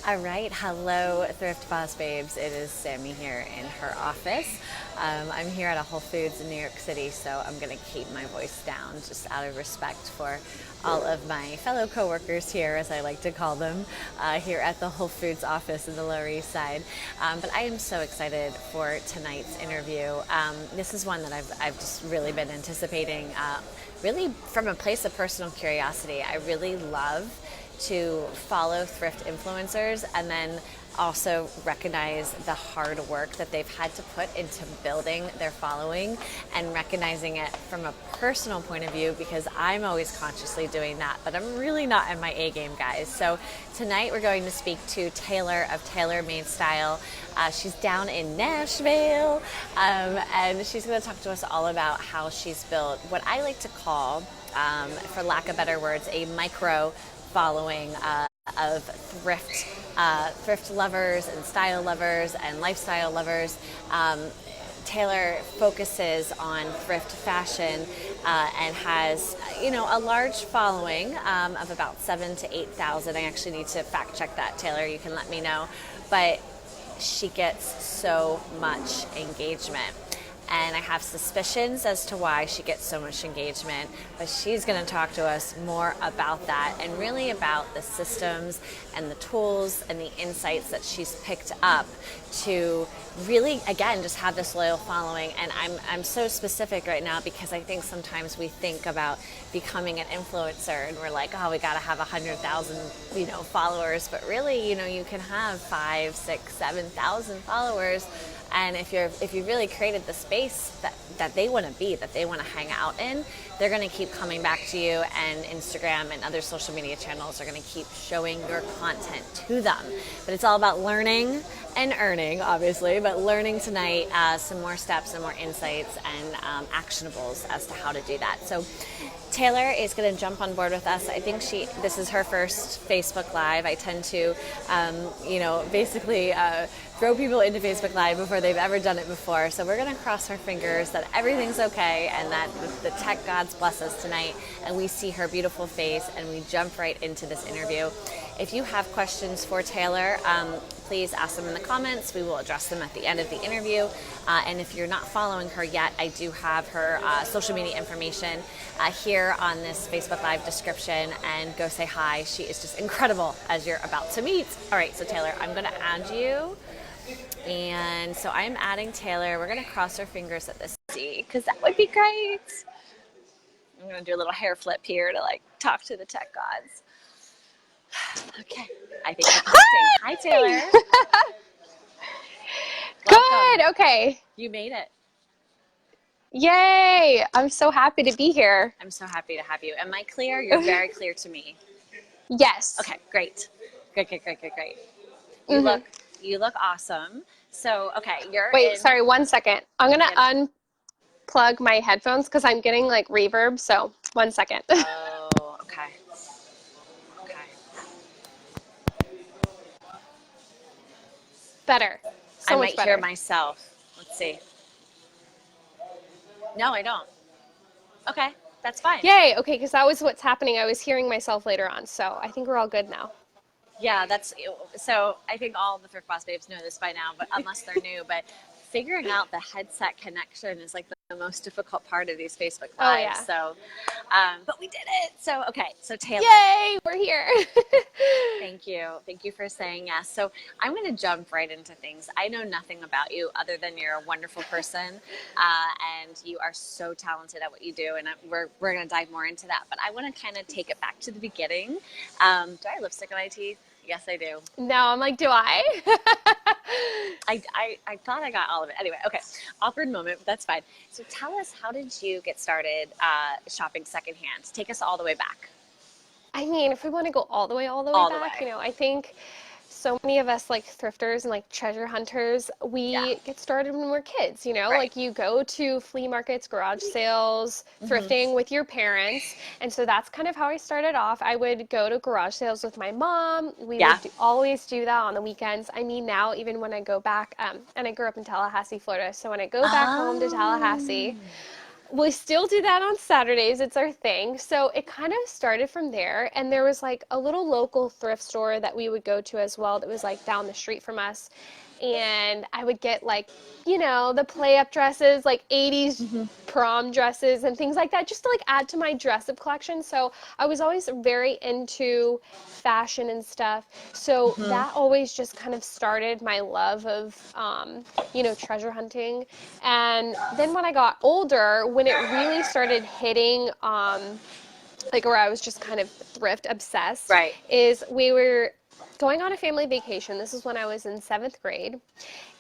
All right, hello Thrift Boss Babes. It is Sammy here in her office. I'm here at a Whole Foods in New York City, so I'm going to keep my voice down just out of respect for all of my fellow coworkers here, as I like to call them, here at the Whole Foods office in the Lower East Side. But I am so excited for tonight's interview. This is one that I've just really been anticipating, really from a place of personal curiosity. I really love to follow thrift influencers and then also recognize the hard work that they've had to put into building their following, and recognizing it from a personal point of view, because I'm always consciously doing that, but I'm really not in my A game, guys. So tonight we're going to speak to Taylor of Taylor Made Style. She's down in Nashville, and she's going to talk to us all about how she's built what I like to call, for lack of better words, a micro following of thrift lovers and style lovers and lifestyle lovers. Taylor focuses on thrift fashion and has, a large following of about 7,000 to 8,000. I actually need to fact check that, Taylor. You can let me know. But she gets so much engagement. And I have suspicions as to why she gets so much engagement, but she's going to talk to us more about that, and really about the systems and the tools and the insights that she's picked up to really, again, just have this loyal following. And I'm so specific right now because I think sometimes we think about becoming an influencer and we're like, oh, we got to have 100,000, followers, but really, you can have 5, 6, 7,000 followers. And if you really created the space that they want to be, that they want to hang out in, they're going to keep coming back to you, and Instagram and other social media channels are going to keep showing your content to them. But it's all about learning and earning, obviously, but learning tonight some more steps and more insights and actionables as to how to do that. So Taylor is going to jump on board with us. I think this is her first Facebook Live. I tend to, basically throw people into Facebook Live before they've ever done it before. So we're going to cross our fingers that everything's okay and that the tech gods bless us tonight and we see her beautiful face and we jump right into this interview. If you have questions for Taylor, please ask them in the comments. We will address them at the end of the interview. And if you're not following her yet, I do have her social media information here on this Facebook Live description, and go say hi. She is just incredible, as you're about to meet. All right, so Taylor, I'm going to add you. And so I'm adding Taylor. We're going to cross our fingers at this, because that would be great. I'm going to do a little hair flip here to talk to the tech gods. Okay, I think I'm connecting. Hi, Taylor. Good, okay. You made it. Yay, I'm so happy to be here. I'm so happy to have you. Am I clear? You're very clear to me. Yes. Okay, great. Great. You look awesome. So, okay, Wait, sorry, 1 second. I'm going to unplug my headphones because I'm getting reverb, so 1 second. Oh, okay. Better. I So much might better. hear myself. Let's see. No, I don't. Okay, that's fine. Yay, okay, because that was what's happening. I was hearing myself later on, so I think we're all good now. Yeah, so I think all the Thrift Boss babes know this by now, but unless they're new, but figuring out the headset connection is the most difficult part of these Facebook Lives. Oh, yeah. So, but we did it. So, okay. So Taylor. Yay, we're here. Thank you. Thank you for saying yes. So I'm going to jump right into things. I know nothing about you other than you're a wonderful person, and you are so talented at what you do. And we're going to dive more into that. But I want to kind of take it back to the beginning. Do I have lipstick on my teeth? Yes, I do. No, I'm like, do I? I thought I got all of it. Anyway, okay. Awkward moment, but that's fine. So tell us, how did you get started shopping secondhand? Take us all the way back. I mean, if we want to go all the way back, I think so many of us thrifters and treasure hunters, we get started when we're kids, Right. you go to flea markets, garage sales, thrifting with your parents. And so that's kind of how I started off. I would go to garage sales with my mom. We would always do that on the weekends. I mean, now even when I go back, and I grew up in Tallahassee, Florida. So when I go back home to Tallahassee, We still do that on Saturdays. It's our thing. So it kind of started from there. And there was like a little local thrift store that we would go to as well that was like down the street from us. And I would get like, the play up dresses, like 80s prom dresses and things like that, just to like add to my dress up collection. So I was always very into fashion and stuff. So that always just kind of started my love of, treasure hunting. And then when I got older, when it really started hitting, like where I was just kind of thrift obsessed, Right. is we were going on a family vacation. This is when I was in 7th grade.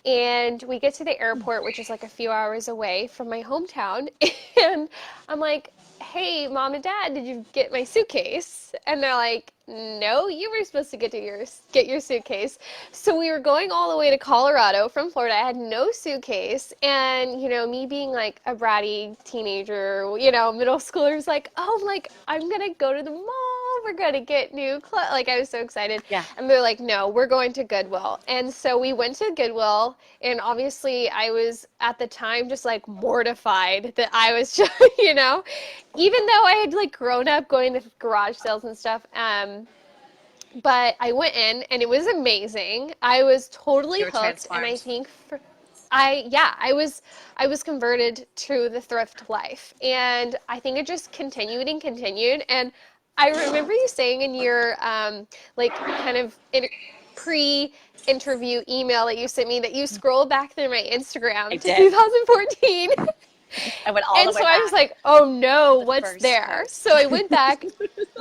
And we get to the airport, which is like a few hours away from my hometown. And I'm like, hey, Mom and Dad, did you get my suitcase? And they're like, no, you were supposed to get your suitcase. So we were going all the way to Colorado from Florida. I had no suitcase. And, me being like a bratty teenager, middle schooler was like, oh, like, I'm going to go to the mall. We're going to get new clothes. Like, I was so excited. Yeah. And they're like, no, we're going to Goodwill. And so we went to Goodwill. And obviously I was at the time just like mortified that I was just, even though I had like grown up going to garage sales and stuff. But I went in and it was amazing. I was totally hooked. And I think I was converted to the thrift life. And I think it just continued and continued. And I remember you saying in your like kind of pre-interview email that you sent me that you scrolled back through my Instagram to 2014. I went all the way back. And so I was like, oh no, what's there? So I went back.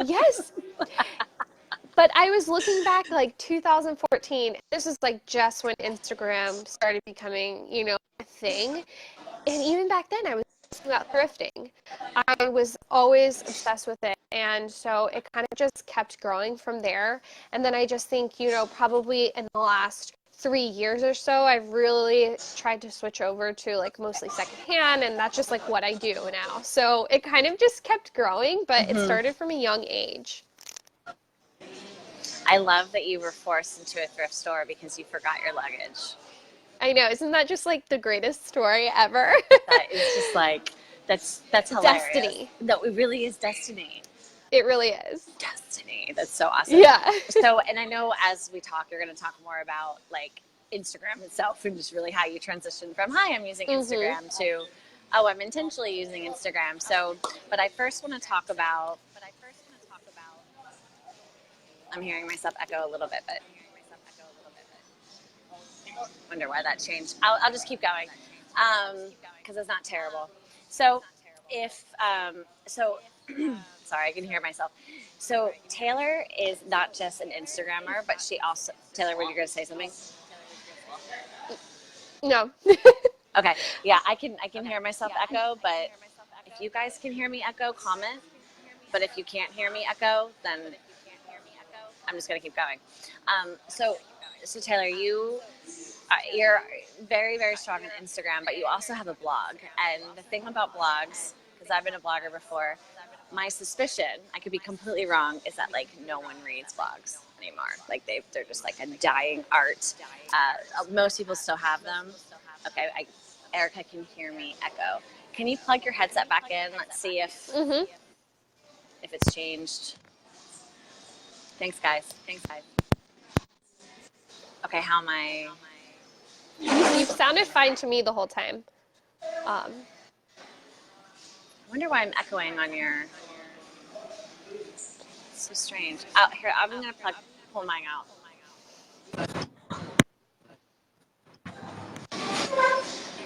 Yes. But I was looking back like 2014. This is like just when Instagram started becoming, a thing. And even back then I was thinking about thrifting. I was always obsessed with it. And so it kind of just kept growing from there. And then I just think, probably in the last 3 years or so, I've really tried to switch over to like mostly secondhand, and that's just like what I do now. So it kind of just kept growing, but it started from a young age. I love that you were forced into a thrift store because you forgot your luggage. I know, isn't that just like the greatest story ever? That is just like, that's hilarious. Destiny. No, it really is destiny. It really is. Destiny. That's so awesome. Yeah. So, and I know as we talk, you're going to talk more about like Instagram itself and just really how you transition from, hi, I'm using Instagram to, oh, I'm intentionally using Instagram. So, but I first want to talk about, I'm hearing myself echo a little bit, but wonder why that changed. I'll just keep going because it's not terrible. So sorry, I can hear myself. So Taylor is not just an Instagrammer, but she also, Taylor, were you going to say something? No. Okay. Yeah, I can hear myself echo, but if you guys can hear me echo, comment. But if you can't hear me echo, then I'm just going to keep going. So Taylor, you're very, very strong on Instagram, but you also have a blog. And the thing about blogs, because I've been a blogger before, my suspicion, I could be completely wrong, is that like no one reads blogs anymore. Like they're just like a dying art. Most people still have them. Okay, Erica can hear me echo. Can you plug your headset back in? Let's see if it's changed. Thanks, guys. Okay, how am I? You've sounded fine to me the whole time. I wonder why I'm echoing on your. It's so strange. Here, I'm gonna pull mine out.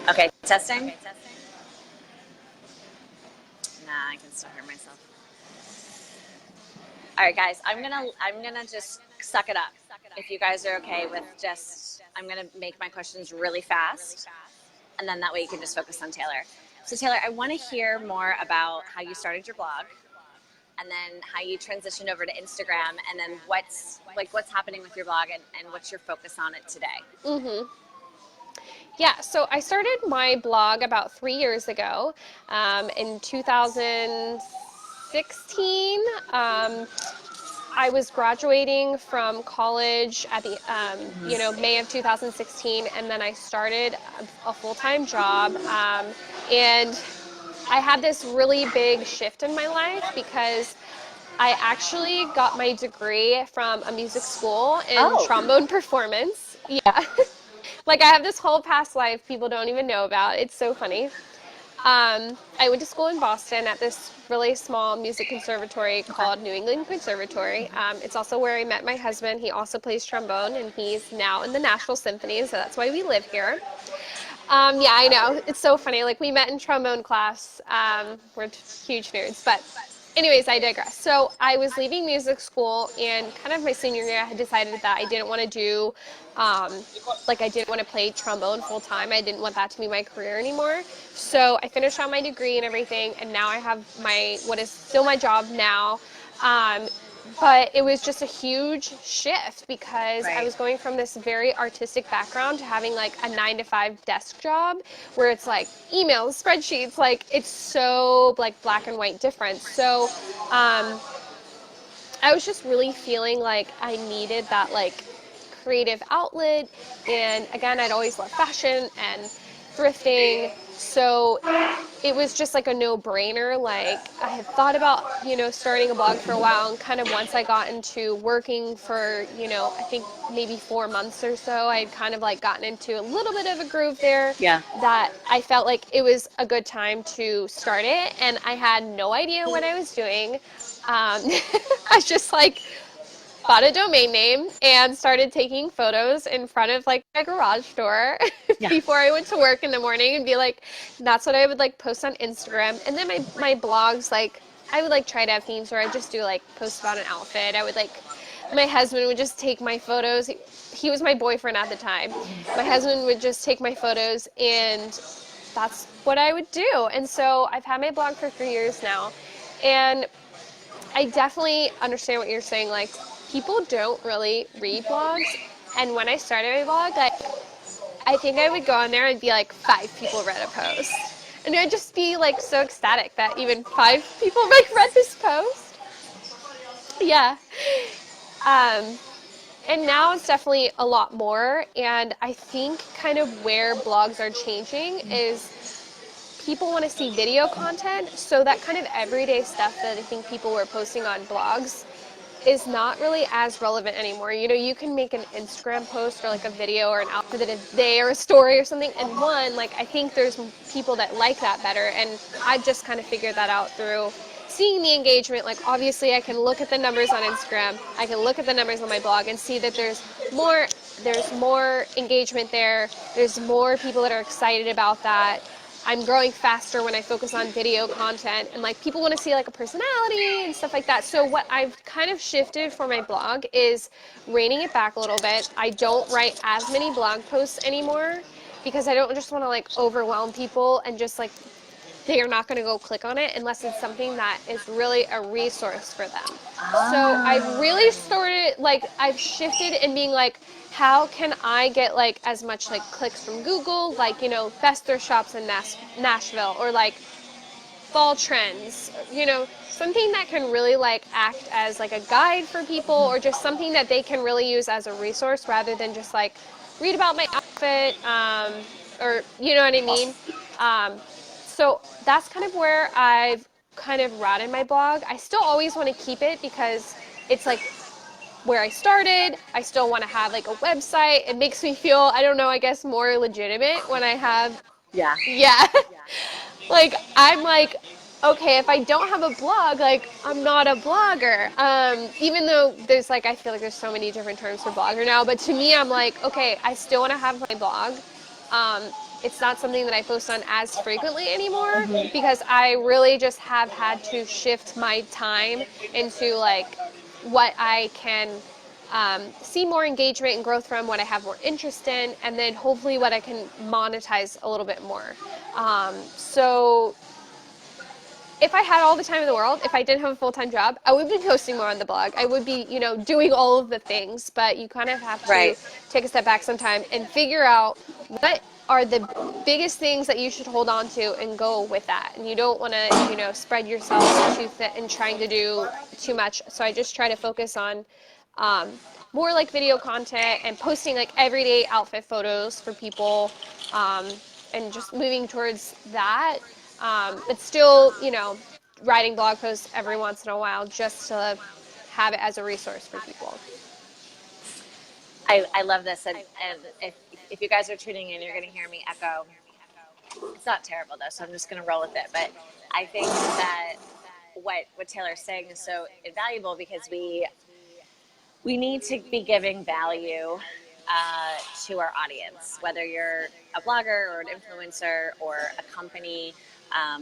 Okay, testing. Nah, I can still hear myself. All right, guys, I'm gonna just suck it up. If you guys are okay with just, I'm gonna make my questions really fast, and then that way you can just focus on Taylor. So Taylor, I want to hear more about how you started your blog, and then how you transitioned over to Instagram, and then what's happening with your blog, and what's your focus on it today. Yeah, so I started my blog about 3 years ago, in 2016. I was graduating from college at the, May of 2016, and then I started a full-time job, and I had this really big shift in my life because I actually got my degree from a music school in Oh, trombone performance. Yeah. Like I have this whole past life people don't even know about. It's so funny. I went to school in Boston at this really small music conservatory called New England Conservatory. It's also where I met my husband. He also plays trombone, and he's now in the Nashville Symphony, so that's why we live here. Yeah, I know. It's so funny. Like, we met in trombone class. We're huge nerds. But anyways, I digress. So I was leaving music school, and kind of my senior year, I had decided that I didn't want to do, I didn't want to play trombone full time. I didn't want that to be my career anymore. So I finished out my degree and everything, and now I have what is still my job now. Um, but it was just a huge shift because I right. was going from this very artistic background to having like a 9 to 5 desk job where it's like emails, spreadsheets, like it's so like black and white difference. So I was just really feeling like I needed that like creative outlet. And again, I'd always loved fashion and thrifting. So it was just like a no-brainer. Like I had thought about, starting a blog for a while, and kind of once I got into working for, I think maybe 4 months or so, I had kind of like gotten into a little bit of a groove there Yeah. that I felt like it was a good time to start it. And I had no idea what I was doing. I just like bought a domain name and started taking photos in front of like my garage door Yeah. before I went to work in the morning, and be like, that's what I would like post on Instagram. And then my blogs, like I would like try to have themes where I just do like post about an outfit. I would like, my husband would just take my photos. He was my boyfriend at the time. My husband would just take my photos, and that's what I would do. And so I've had my blog for 3 years now, and I definitely understand what you're saying. Like, people don't really read blogs. And when I started my blog, like, I think I would go on there and be like, 5 people read a post. And I'd just be like so ecstatic that even 5 people like read this post. Yeah. Um, and now it's definitely a lot more. And I think kind of where blogs are changing is people want to see video content, so that kind of everyday stuff that I think people were posting on blogs is not really as relevant anymore. You can make an Instagram post or like a video or an outfit of the day or a story or something, and like I think there's people that like that better, and I just kind of figured that out through seeing the engagement. Like, obviously I can look at the numbers on Instagram, I can look at the numbers on my blog and see that there's more engagement there. There's more people that are excited about that. I'm growing faster when I focus on video content, and like people want to see like a personality and stuff like that. So what I've kind of shifted for my blog is reining it back a little bit. I don't write as many blog posts anymore because I don't just want to like overwhelm people and just like they are not going to go click on it unless it's something that is really a resource for them. So I've really started, like, I've shifted in being like, how can I get like as much like clicks from Google, like, best thrift shops in Nashville, or like fall trends, something that can really like act as like a guide for people, or just something that they can really use as a resource rather than just like read about my outfit, or you know what I mean? So that's kind of where I've kind of routed my blog. I still always want to keep it because it's like where I started. I still want to have like a website. It makes me feel, I don't know, I guess more legitimate when I have, Yeah. yeah. Like, I'm like, okay, if I don't have a blog, like, I'm not a blogger. Even though there's like, I feel like there's so many different terms for blogger now, but to me, I'm like, okay, I still want to have my blog. It's not something that I post on as frequently anymore because I really just have had to shift my time into like what I can see more engagement and growth from, what I have more interest in, and then hopefully what I can monetize a little bit more. So if I had all the time in the world, if I didn't have a full-time job, I would be posting more on the blog. I would be, doing all of the things, but you kind of have to take a step back sometime and figure out what are the biggest things that you should hold on to and go with that. And you don't want to, spread yourself too thin and trying to do too much. So I just try to focus on more like video content and posting like everyday outfit photos for people, and just moving towards that. But still, writing blog posts every once in a while just to have it as a resource for people. I love this, and if you guys are tuning in, you're going to hear me echo. It's not terrible though, so I'm just going to roll with it. But I think that what Taylor's saying is so invaluable, because we need to be giving value to our audience, whether you're a blogger or an influencer or a company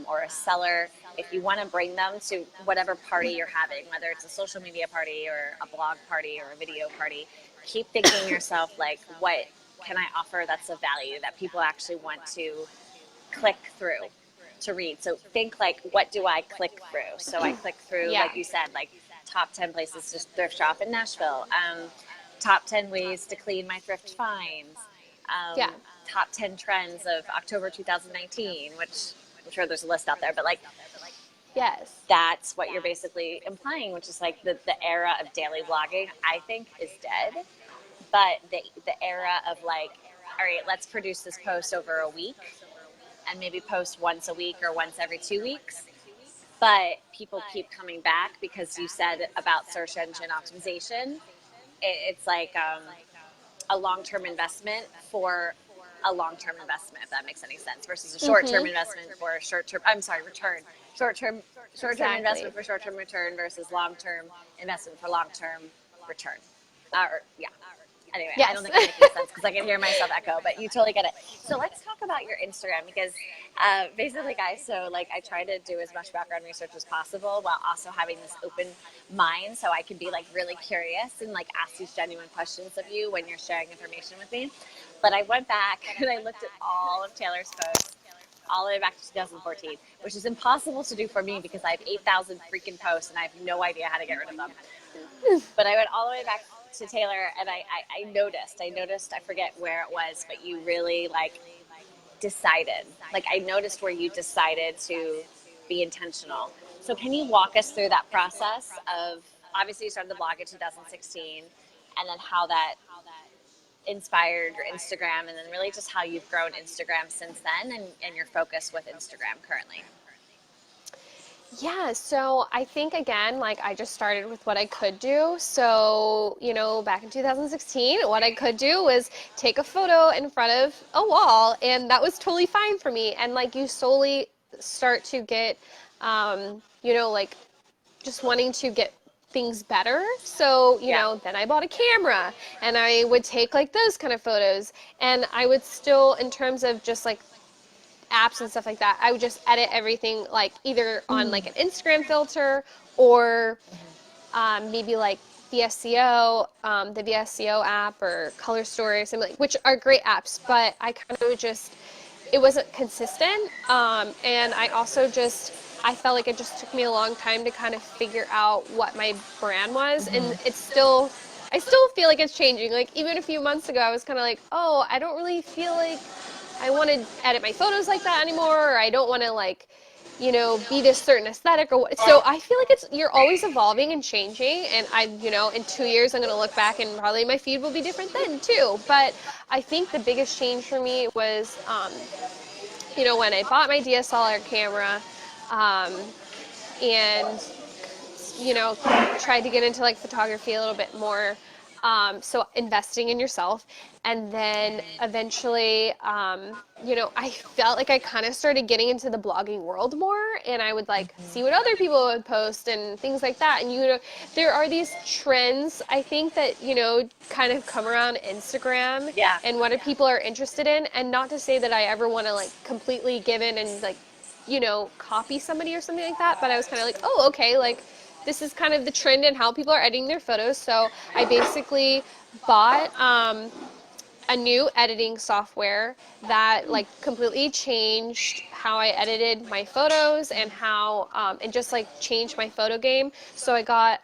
or a seller. If you want to bring them to whatever party you're having, whether it's a social media party or a blog party or a video party, keep thinking to yourself, like, what can I offer that's of value that people actually want to click through to read? So think, like, what do I click through? So I click through, like you said, like top 10 places to thrift shop in Nashville, top 10 ways to clean my thrift finds, top 10 trends of October 2019, which I'm sure there's a list out there, but like, yes, that's what you're basically implying, which is like the era of daily blogging, I think, is dead. But the era of, like, all right, let's produce this post over a week and maybe post once a week or once every 2 weeks. But people keep coming back because you said about search engine optimization. It's like a long-term investment for a long-term investment, if that makes any sense, versus a short-term investment for a short-term, return. Short-term investment for short-term return versus long-term investment for long-term return. Anyway, I don't think I'm making sense because I can hear myself echo, but you totally get it. So let's talk about your Instagram, because basically, guys, so like I try to do as much background research as possible while also having this open mind, so I can be like really curious and like ask these genuine questions of you when you're sharing information with me. But I went back and I looked at all of Taylor's posts all the way back to 2014, which is impossible to do for me because I have 8,000 freaking posts and I have no idea how to get rid of them. But I went all the way back to Taylor, and I noticed, I forget where it was, but you really like decided, like I noticed where you decided to be intentional. So can you walk us through that process of, obviously you started the blog in 2016, and then how that inspired your Instagram, and then really just how you've grown Instagram since then, and your focus with Instagram currently. Yeah, so I think, again, like I just started with what I could do. So, back in 2016, what I could do was take a photo in front of a wall, and that was totally fine for me. And like you slowly start to get, like just wanting to get things better. So, then I bought a camera and I would take like those kind of photos, and I would still, in terms of just like apps and stuff like that, I would just edit everything like either on like an Instagram filter or maybe like VSCO, the VSCO app, or Color Story or something, which are great apps, but I kind of just, it wasn't consistent. And I felt like it just took me a long time to kind of figure out what my brand was. And I still feel like it's changing. Like even a few months ago, I was kind of like, oh, I don't really feel like I want to edit my photos like that anymore, or I don't want to like, be this certain aesthetic or what. So I feel like you're always evolving and changing, and in 2 years I'm going to look back and probably my feed will be different then too. But I think the biggest change for me was, when I bought my DSLR camera, and tried to get into like photography a little bit more. So investing in yourself. And then eventually, I felt like I kind of started getting into the blogging world more, and I would like see what other people would post and things like that. And, there are these trends, I think, that, kind of come around Instagram and what people are interested in. And not to say that I ever want to like completely give in and like, copy somebody or something like that. But I was kind of like, oh, okay, like, this is kind of the trend in how people are editing their photos. So I basically bought a new editing software that like completely changed how I edited my photos and how and just like changed my photo game. So I got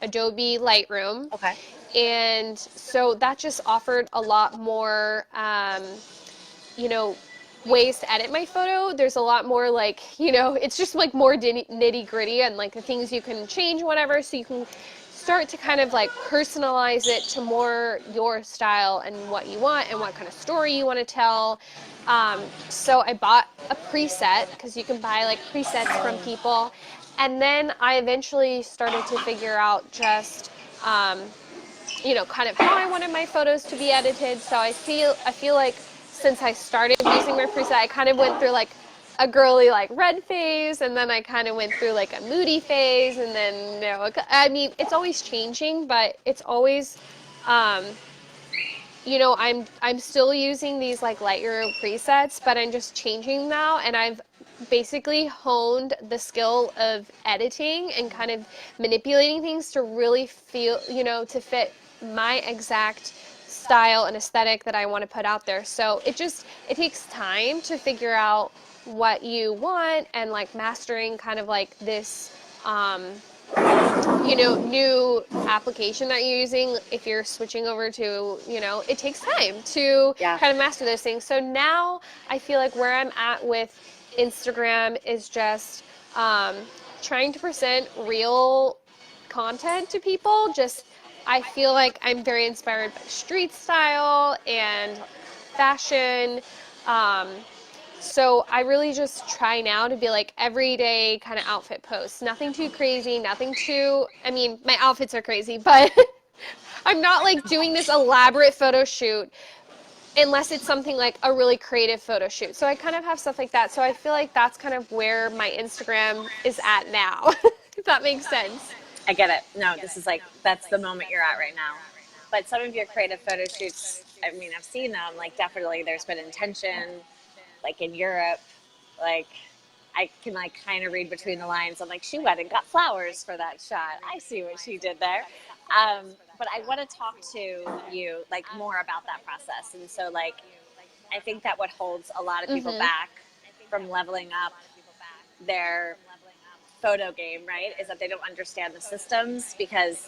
Adobe Lightroom. Okay. And so that just offered a lot more ways to edit my photo. There's a lot more like, it's just like more nitty gritty and like the things you can change, whatever. So start to kind of like personalize it to more your style and what you want and what kind of story you want to tell. So I bought a preset, because you can buy like presets from people. And then I eventually started to figure out just, kind of how I wanted my photos to be edited. So I feel like since I started using my preset, I kind of went through like a girly like red phase, and then I kind of went through like a moody phase, and then I mean, it's always changing, but it's always, I'm still using these like Lightroom presets, but I'm just changing now, and I've basically honed the skill of editing and kind of manipulating things to really feel, to fit my exact style and aesthetic that I want to put out there. So it takes time to figure out what you want, and like mastering kind of like this, new application that you're using. If you're switching over to, it takes time to kind of master those things. So now I feel like where I'm at with Instagram is just trying to present real content to people. I feel like I'm very inspired by street style and fashion. So I really just try now to be like everyday kind of outfit posts. Nothing too crazy, I mean, my outfits are crazy, but I'm not like doing this elaborate photo shoot unless it's something like a really creative photo shoot. So I kind of have stuff like that. So I feel like that's kind of where my Instagram is at now, if that makes sense. I get it. No, this is like, that's the moment you're at right now. But some of your creative photo shoots, I mean, I've seen them, like definitely there's been intention, like in Europe, like I can like kind of read between the lines. I'm like, she went and got flowers for that shot. I see what she did there. But I want to talk to you like more about that process. And so like, I think that what holds a lot of people back from leveling up their photo game, right, is that they don't understand the systems, because,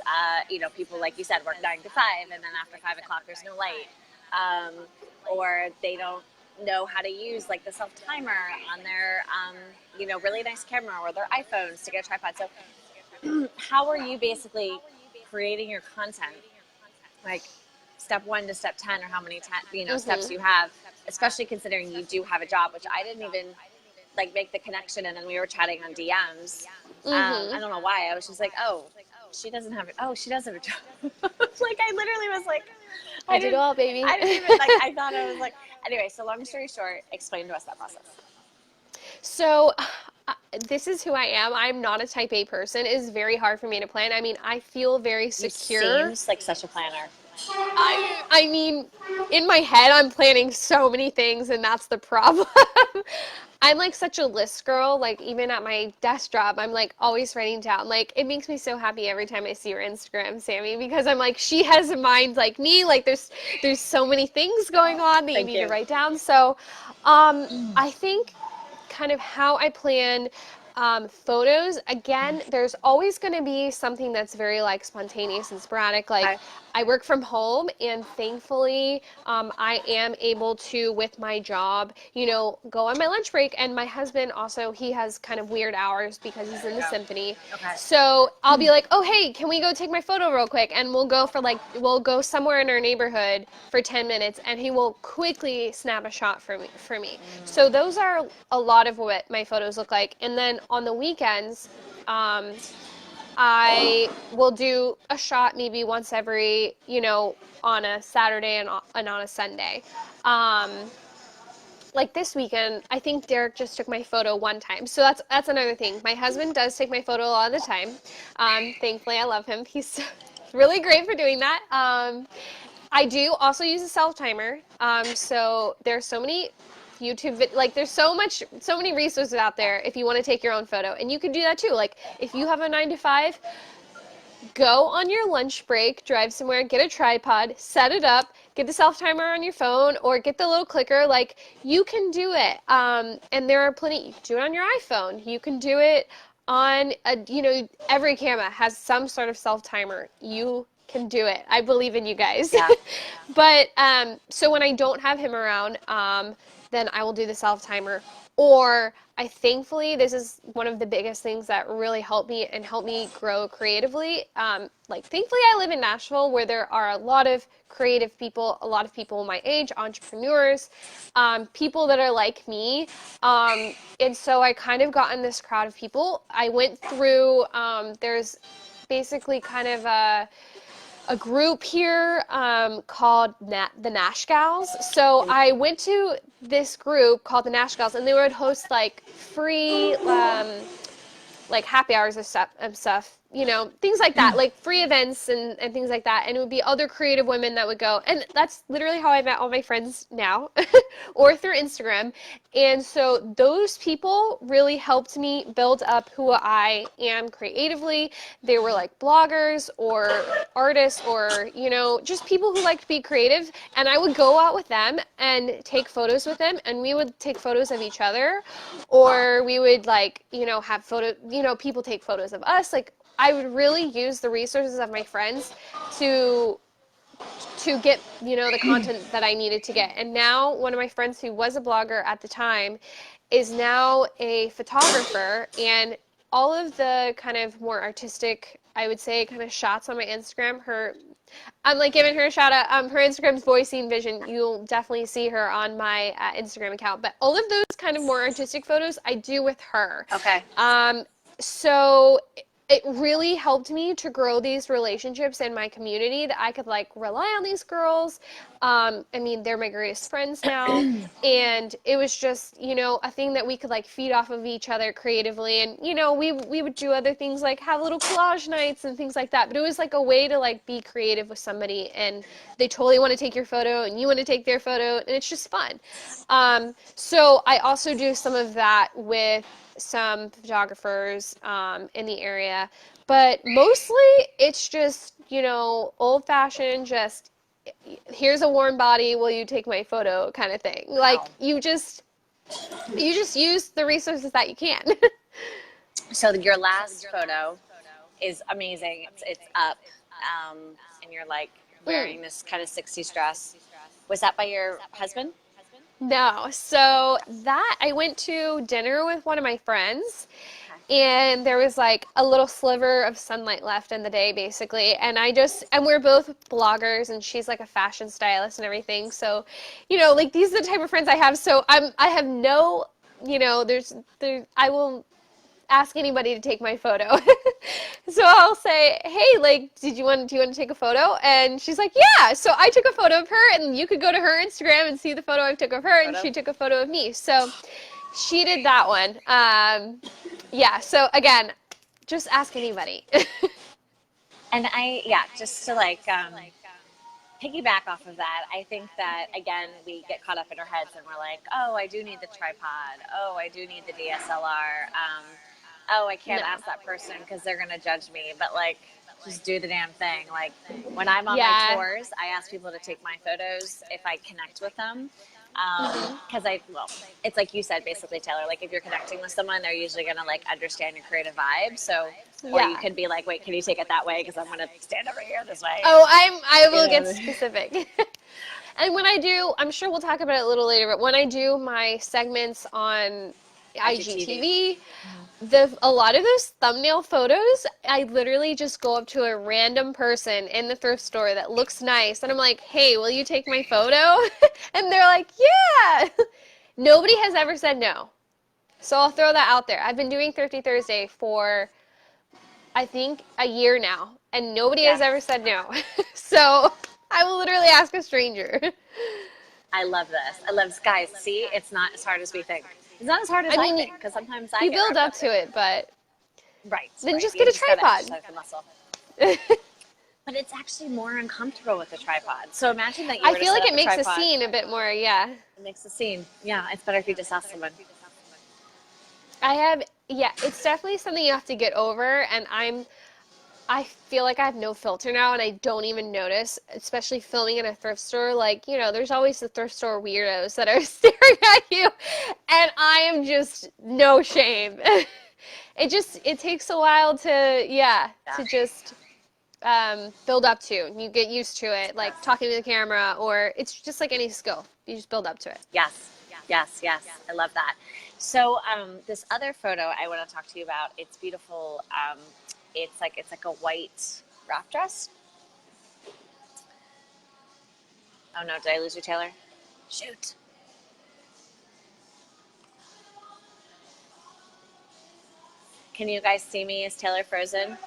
people, like you said, work 9 to 5, and then after 5 o'clock, there's no light. Or they don't know how to use like the self timer on their, really nice camera or their iPhones to get a tripod. So how are you basically creating your content, like step 1 to step 10, or how many steps you have, especially considering you do have a job, which I didn't even like make the connection, and then we were chatting on DMs. I don't know why, I was just like, she does have a job. Like I literally was like, I did it all, baby. I didn't even like, I thought I was like, anyway, so long story short, explain to us that process. So this is who I am. I'm not a type A person. It is very hard for me to plan. I mean, I feel very secure. You seem like such a planner. I mean, in my head, I'm planning so many things, and that's the problem. I'm like such a list girl. Like even at my desk job, I'm like always writing down. Like it makes me so happy every time I see your Instagram, Sammy, because I'm like, she has a mind like me. Like there's so many things going on that you need to write down. So I think kind of how I plan photos, again, there's always going to be something that's very like spontaneous and sporadic. Like I work from home, and thankfully I am able to, with my job, go on my lunch break. And my husband also, he has kind of weird hours because he's in the symphony. So I'll be like, oh, hey, can we go take my photo real quick? And we'll go somewhere in our neighborhood for 10 minutes, and he will quickly snap a shot for me. So those are a lot of what my photos look like. And then on the weekends, I will do a shot maybe once every, on a Saturday and on a Sunday. Like this weekend, I think Derek just took my photo one time. So that's another thing. My husband does take my photo a lot of the time. Thankfully, I love him. He's really great for doing that. I do also use a self timer. So there's so many there's so many resources out there if you want to take your own photo, and you can do that too. Like if you have a 9 to 5, go on your lunch break, drive somewhere, get a tripod, set it up, get the self timer on your phone, or get the little clicker. Like you can do it. And there are plenty. You can do it on your iPhone. You can do it on every camera has some sort of self timer. You can do it. I believe in you guys. Yeah. But so when I don't have him around, then I will do the self-timer. Or thankfully, this is one of the biggest things that really helped me grow creatively. Like thankfully I live in Nashville where there are a lot of creative people, a lot of people my age, entrepreneurs, people that are like me. And so I kind of got in this crowd of people. I went through, there's basically kind of a group here called the Nash Gals. So I went to this group called the Nash Gals, and they would host like free like happy hours of stuff, you know, things like that, like free events and things like that. And it would be other creative women that would go. And that's literally how I met all my friends now or through Instagram. And so those people really helped me build up who I am creatively. They were like bloggers or artists or, you know, just people who like to be creative. And I would go out with them and take photos with them. And we would take photos of each other, or we would like, you know, have people take photos of us. Like I would really use the resources of my friends to get, you know, the content that I needed to get. And now one of my friends who was a blogger at the time is now a photographer, and all of the kind of more artistic, I would say, kind of shots on my Instagram, I'm like giving her a shout out. Her Instagram's Voicing Vision. You'll definitely see her on my Instagram account. But all of those kind of more artistic photos I do with her. Okay. So it really helped me to grow these relationships in my community that I could like rely on these girls. I mean, they're my greatest friends now. And it was just, you know, a thing that we could like feed off of each other creatively. And, you know, we would do other things like have little collage nights and things like that. But it was like a way to like be creative with somebody, and they totally want to take your photo and you want to take their photo, and it's just fun. So I also do some of that with some photographers in the area, but mostly it's just, you know, old-fashioned, just here's a warm body, will you take my photo kind of thing. Wow. Like you just use the resources that you can. So your last photo is amazing. It's up, and you're like wearing this kind of 60s dress. Was that by your husband? No. So that I went to dinner with one of my friends, and there was like a little sliver of sunlight left in the day basically. And we're both bloggers, and she's like a fashion stylist and everything. So, you know, like these are the type of friends I have. So I have no, you know, I will ask anybody to take my photo. So I'll say, hey, like, do you want to take a photo? And she's like, yeah. So I took a photo of her, and you could go to her Instagram and see the photo I took of her, and she took a photo of me. So she did that one. Yeah. So again, just ask anybody. And just to like piggyback off of that, I think that again we get caught up in our heads and we're like, oh, I do need the tripod. Oh, I do need the DSLR. Oh, I can't ask that person because they're going to judge me. But, like, just do the damn thing. Like, when I'm on my tours, I ask people to take my photos if I connect with them. Because it's like you said, basically, Taylor, like, if you're connecting with someone, they're usually going to, like, understand your creative vibe. So, or you could be like, wait, can you take it that way? Because I'm going to stand over here this way. Oh, I will get specific. And when I do, I'm sure we'll talk about it a little later, but when I do my segments on IGTV, a lot of those thumbnail photos, I literally just go up to a random person in the thrift store that looks nice, and I'm like, hey, will you take my photo? And they're like, yeah. Nobody has ever said no. So I'll throw that out there. I've been doing Thrifty Thursday for, I think, a year now, and nobody has ever said no. So I will literally ask a stranger. I love this. Guys, see, it's not as hard as we think. It's not as hard as I think, because sometimes you build up to it, but then just you get a tripod. But it's actually more uncomfortable with the tripod. So imagine that I feel like it makes the scene a bit more, It makes the scene. Yeah, it's better if you just ask someone. It's definitely something you have to get over, and I feel like I have no filter now, and I don't even notice, especially filming in a thrift store. Like, you know, there's always the thrift store weirdos that are staring at you, and I am just no shame. It takes a while to just build up to. You get used to it, like talking to the camera, or it's just like any skill. You just build up to it. Yes, yes, yes. I love that. So this other photo I want to talk to you about. It's beautiful. It's like a white wrap dress. Oh no, did I lose you, Taylor? Shoot. Can you guys see me? Is Taylor frozen?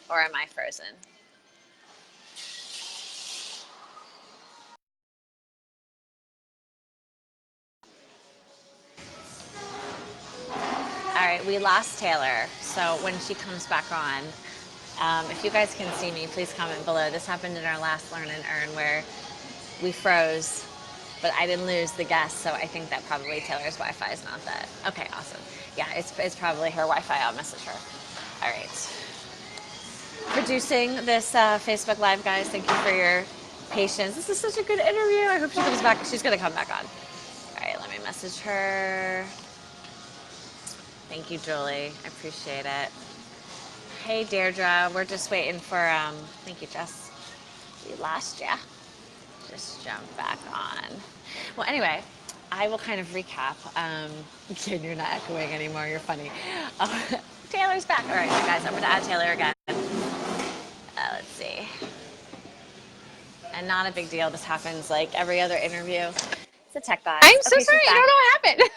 Or am I frozen? All right, we lost Taylor. So when she comes back on, if you guys can see me, please comment below. This happened in our last Learn and Earn where we froze, but I didn't lose the guest, so I think that probably Taylor's Wi-Fi is not that. Okay, awesome. Yeah, it's probably her Wi-Fi. I'll message her. All right. Producing this Facebook Live, guys. Thank you for your patience. This is such a good interview. I hope she comes back. She's going to come back on. All right, let me message her. Thank you, Julie. I appreciate it. Hey, Deirdre. We're just waiting for, thank you, Jess. We lost ya. Just jump back on. Well, anyway, I will kind of recap. Kid, you're not echoing anymore. You're funny. Taylor's back. All right, so guys, I'm going to add Taylor again. Let's see. And not a big deal. This happens like every other interview. It's a tech bot. I'm so sorry. I don't know what happened.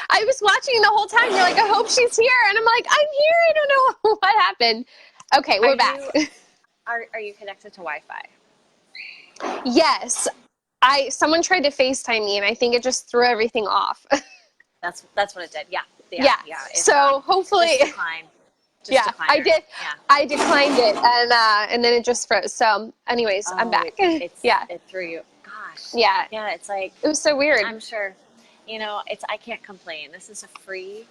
I was watching the whole time. You're like, I hope she's here. And I'm like, I'm here. I don't know what happened. Okay, we're back. Are you connected to Wi-Fi? Yes. Someone tried to FaceTime me, and I think it just threw everything off. That's what it did. Yeah. So hopefully. Just decline. I did. Yeah. I declined it, and then it just froze. So, anyways, I'm back. It threw you. Gosh. Yeah. Yeah. It's like it was so weird. I'm sure. I can't complain. This is a free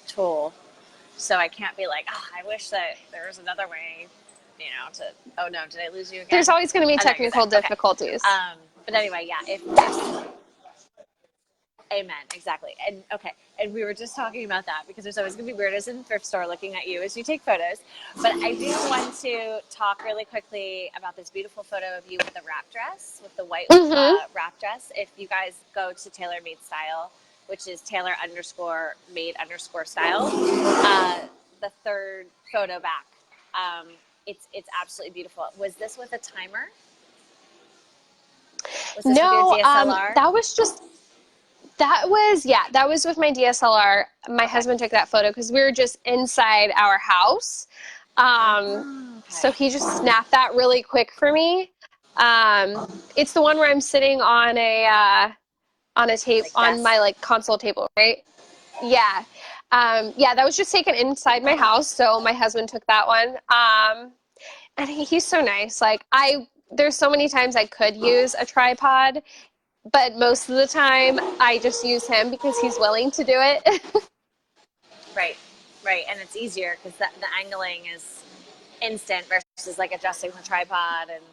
tool, so I can't be like, I wish that there was another way. Oh no, did I lose you again? There's always going to be technical difficulties. Okay. But anyway, yeah. Amen. Exactly. And we were just talking about that because there's always going to be weirdos in the thrift store looking at you as you take photos. But I do want to talk really quickly about this beautiful photo of you with the wrap dress, with the white wrap dress. If you guys go to Taylor Made Style, which is Taylor_made_style, the third photo back, it's absolutely beautiful. Was this with a timer? Was this with your DSLR? That was with my DSLR. My husband took that photo because we were just inside our house. So he just snapped that really quick for me. It's the one where I'm sitting on a table, on my console table, right? Yeah. That was just taken inside my house. So my husband took that one. And he's so nice. There's so many times I could use a tripod, but most of the time I just use him because he's willing to do it. Right. And it's easier because the angling is instant versus adjusting the tripod and.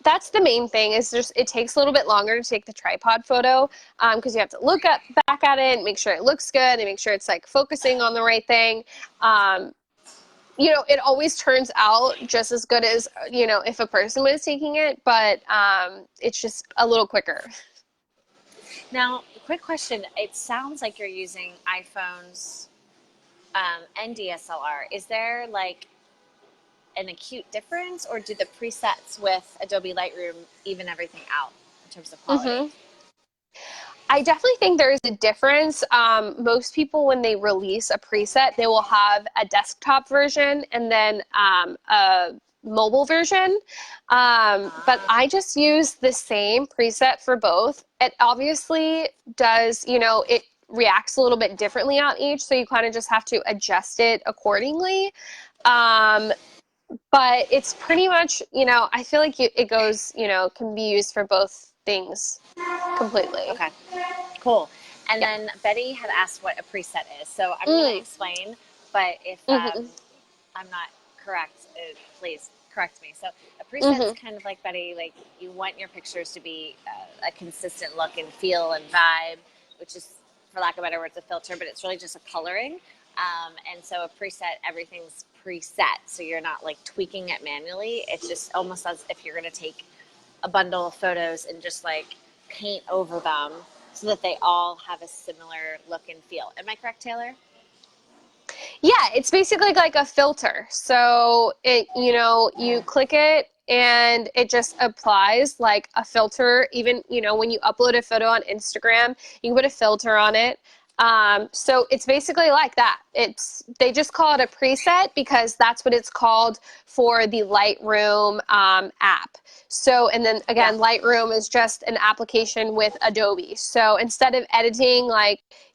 That's the main thing is just it takes a little bit longer to take the tripod photo because you have to look back at it and make sure it looks good and make sure it's focusing on the right thing. It always turns out just as good as, if a person was taking it, but it's just a little quicker. Now, quick question. It sounds like you're using iPhones and DSLR. Is there an acute difference, or do the presets with Adobe Lightroom even everything out in terms of quality? I definitely think there is a difference. Most people, when they release a preset, they will have a desktop version and then a mobile version. But I just use the same preset for both. It obviously does, it reacts a little bit differently on each, so you kind of just have to adjust it accordingly. But it's pretty much, I feel like it goes, can be used for both things completely. Okay, cool. And then Betty had asked what a preset is. So I'm going to explain, but if I'm not correct, please correct me. So a preset is kind of like, Betty, you want your pictures to be a consistent look and feel and vibe, which is, for lack of better words, a filter, but it's really just a coloring. And so a preset, everything's preset. So you're not like tweaking it manually. It's just almost as if you're going to take a bundle of photos and just like paint over them so that they all have a similar look and feel. Am I correct, Taylor? Yeah, it's basically like a filter. So you click it and it just applies like a filter. Even, when you upload a photo on Instagram, you can put a filter on it. So it's basically like that. They just call it a preset because that's what it's called for the Lightroom app. So, and then again, Lightroom is just an application with Adobe. So instead of editing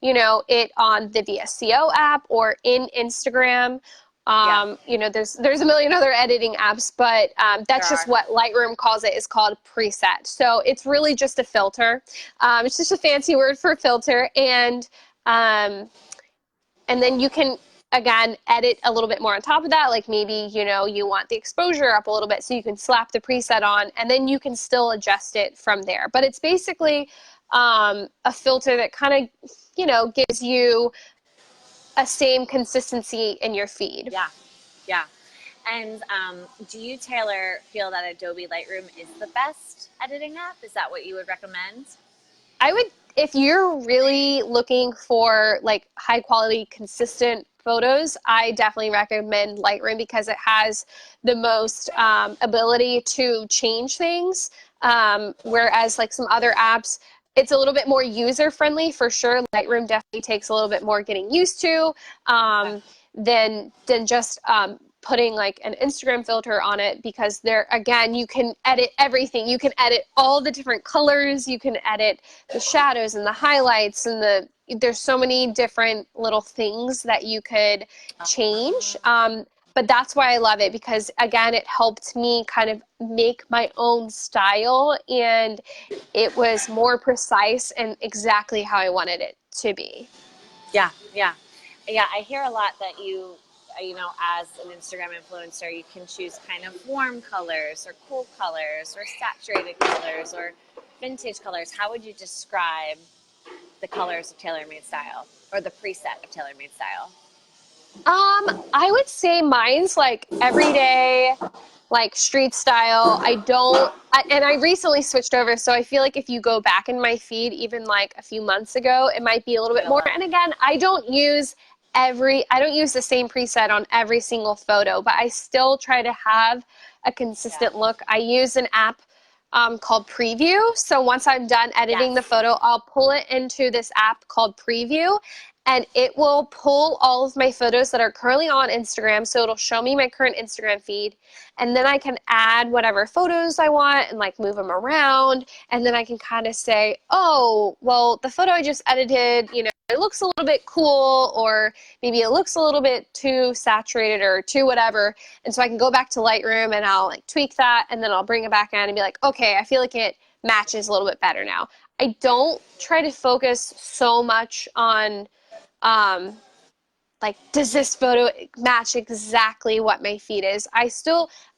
it on the VSCO app or in Instagram, there's a million other editing apps, but that's just what Lightroom calls it, is called preset. So it's really just a filter. It's just a fancy word for filter. And then you can, again, edit a little bit more on top of that. Like maybe, you want the exposure up a little bit, so you can slap the preset on, and then you can still adjust it from there. But it's basically a filter that kind of, gives you a same consistency in your feed. Yeah, yeah. And do you, Taylor, feel that Adobe Lightroom is the best editing app? Is that what you would recommend? I would, if you're really looking for like high quality, consistent photos, I definitely recommend Lightroom because it has the most ability to change things. Whereas like some other apps, it's a little bit more user friendly for sure. Lightroom definitely takes a little bit more getting used to than just putting like an Instagram filter on it, because there, again, you can edit everything. You can edit all the different colors. You can edit the shadows and the highlights and there's so many different little things that you could change. But that's why I love it, because again, it helped me kind of make my own style, and it was more precise and exactly how I wanted it to be. Yeah, yeah. Yeah, I hear a lot that as an Instagram influencer, you can choose kind of warm colors or cool colors or saturated colors or vintage colors. How would you describe the colors of TaylorMade Style, or the preset of TaylorMade Style? I would say mine's like everyday, like street style. And I recently switched over, so I feel like if you go back in my feed, even like a few months ago, it might be a little bit more. And again, I don't use the same preset on every single photo, but I still try to have a consistent look. I use an app called Preview. So once I'm done editing the photo, I'll pull it into this app called Preview, and it will pull all of my photos that are currently on Instagram. So it'll show me my current Instagram feed, and then I can add whatever photos I want and like move them around. And then I can kind of say, oh, well, the photo I just edited, it looks a little bit cool, or maybe it looks a little bit too saturated or too whatever. And so I can go back to Lightroom and I'll like tweak that, and then I'll bring it back in and be like, okay, I feel like it matches a little bit better now. I don't try to focus so much on like, does this photo match exactly what my feed is?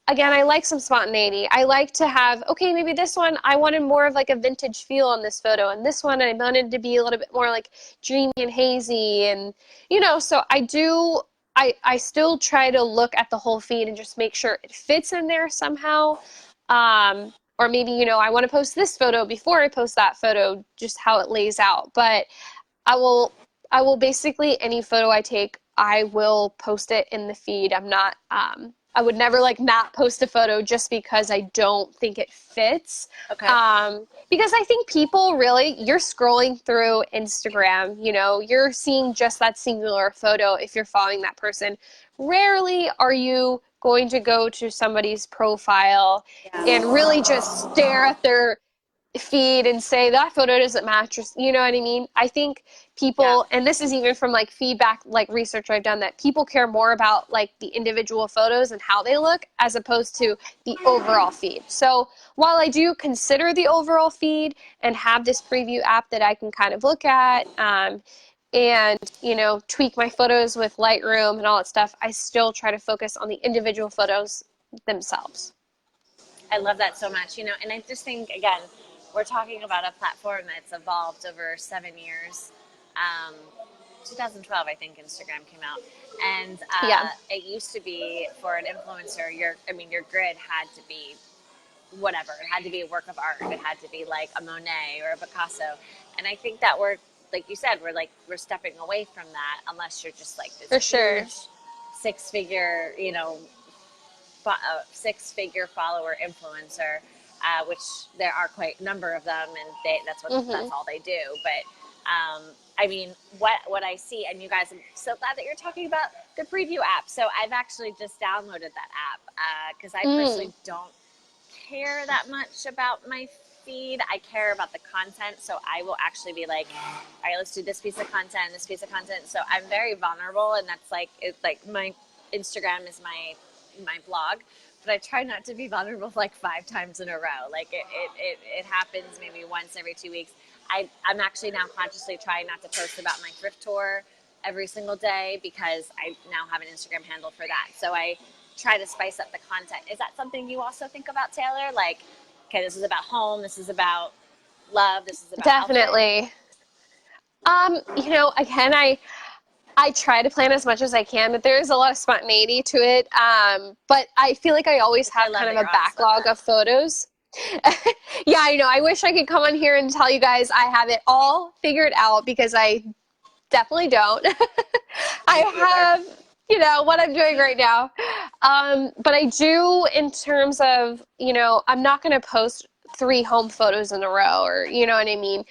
Again, I like some spontaneity. I like to have, okay, maybe this one, I wanted more of like a vintage feel on this photo, and this one I wanted to be a little bit more like dreamy and hazy, and so I still try to look at the whole feed and just make sure it fits in there somehow. Or maybe, I want to post this photo before I post that photo, just how it lays out. But I will basically, any photo I take, I will post it in the feed. I would never like not post a photo just because I don't think it fits. Okay. Because I think people really, you're scrolling through Instagram, you're seeing just that singular photo if you're following that person. Rarely are you going to go to somebody's profile and really just stare at their feed and say that photo doesn't match, you know what I mean? I think people, and this is even from like feedback, like research I've done, that people care more about like the individual photos and how they look as opposed to the overall feed. So while I do consider the overall feed and have this preview app that I can kind of look at and tweak my photos with Lightroom and all that stuff, I still try to focus on the individual photos themselves. I love that so much, and I just think, again, we're talking about a platform that's evolved over 7 years. 2012, I think Instagram came out. And Yeah. it used to be for an influencer, your grid had to be whatever. It had to be a work of art. It had to be like a Monet or a Picasso. And I think that we're, like you said, we're stepping away from that unless you're just like this For sure. huge six-figure, six-figure follower influencer, which there are quite a number of them, and that's all they do. But I mean, what I see, and you guys, I'm so glad that you're talking about the preview app. So I've actually just downloaded that app because I personally don't care that much about my feed. I care about the content, so I will actually be like, all right, let's do this piece of content, this piece of content. So I'm very vulnerable, and that's like, it's like my Instagram is my blog, but I try not to be vulnerable like 5 times in a row. Like it happens maybe once every 2 weeks. I'm actually now consciously trying not to post about my thrift tour every single day because I now have an Instagram handle for that. So I try to spice up the content. Is that something you also think about, Taylor? Like, okay, this is about home, this is about love, this is about Definitely. Again, I try to plan as much as I can, but there is a lot of spontaneity to it. But I feel like I always have kind of a backlog of photos. Yeah, I know. I wish I could come on here and tell you guys I have it all figured out because I definitely don't. I have, what I'm doing right now. But I do in terms of, I'm not going to post 3 home photos in a row or, you know what I mean?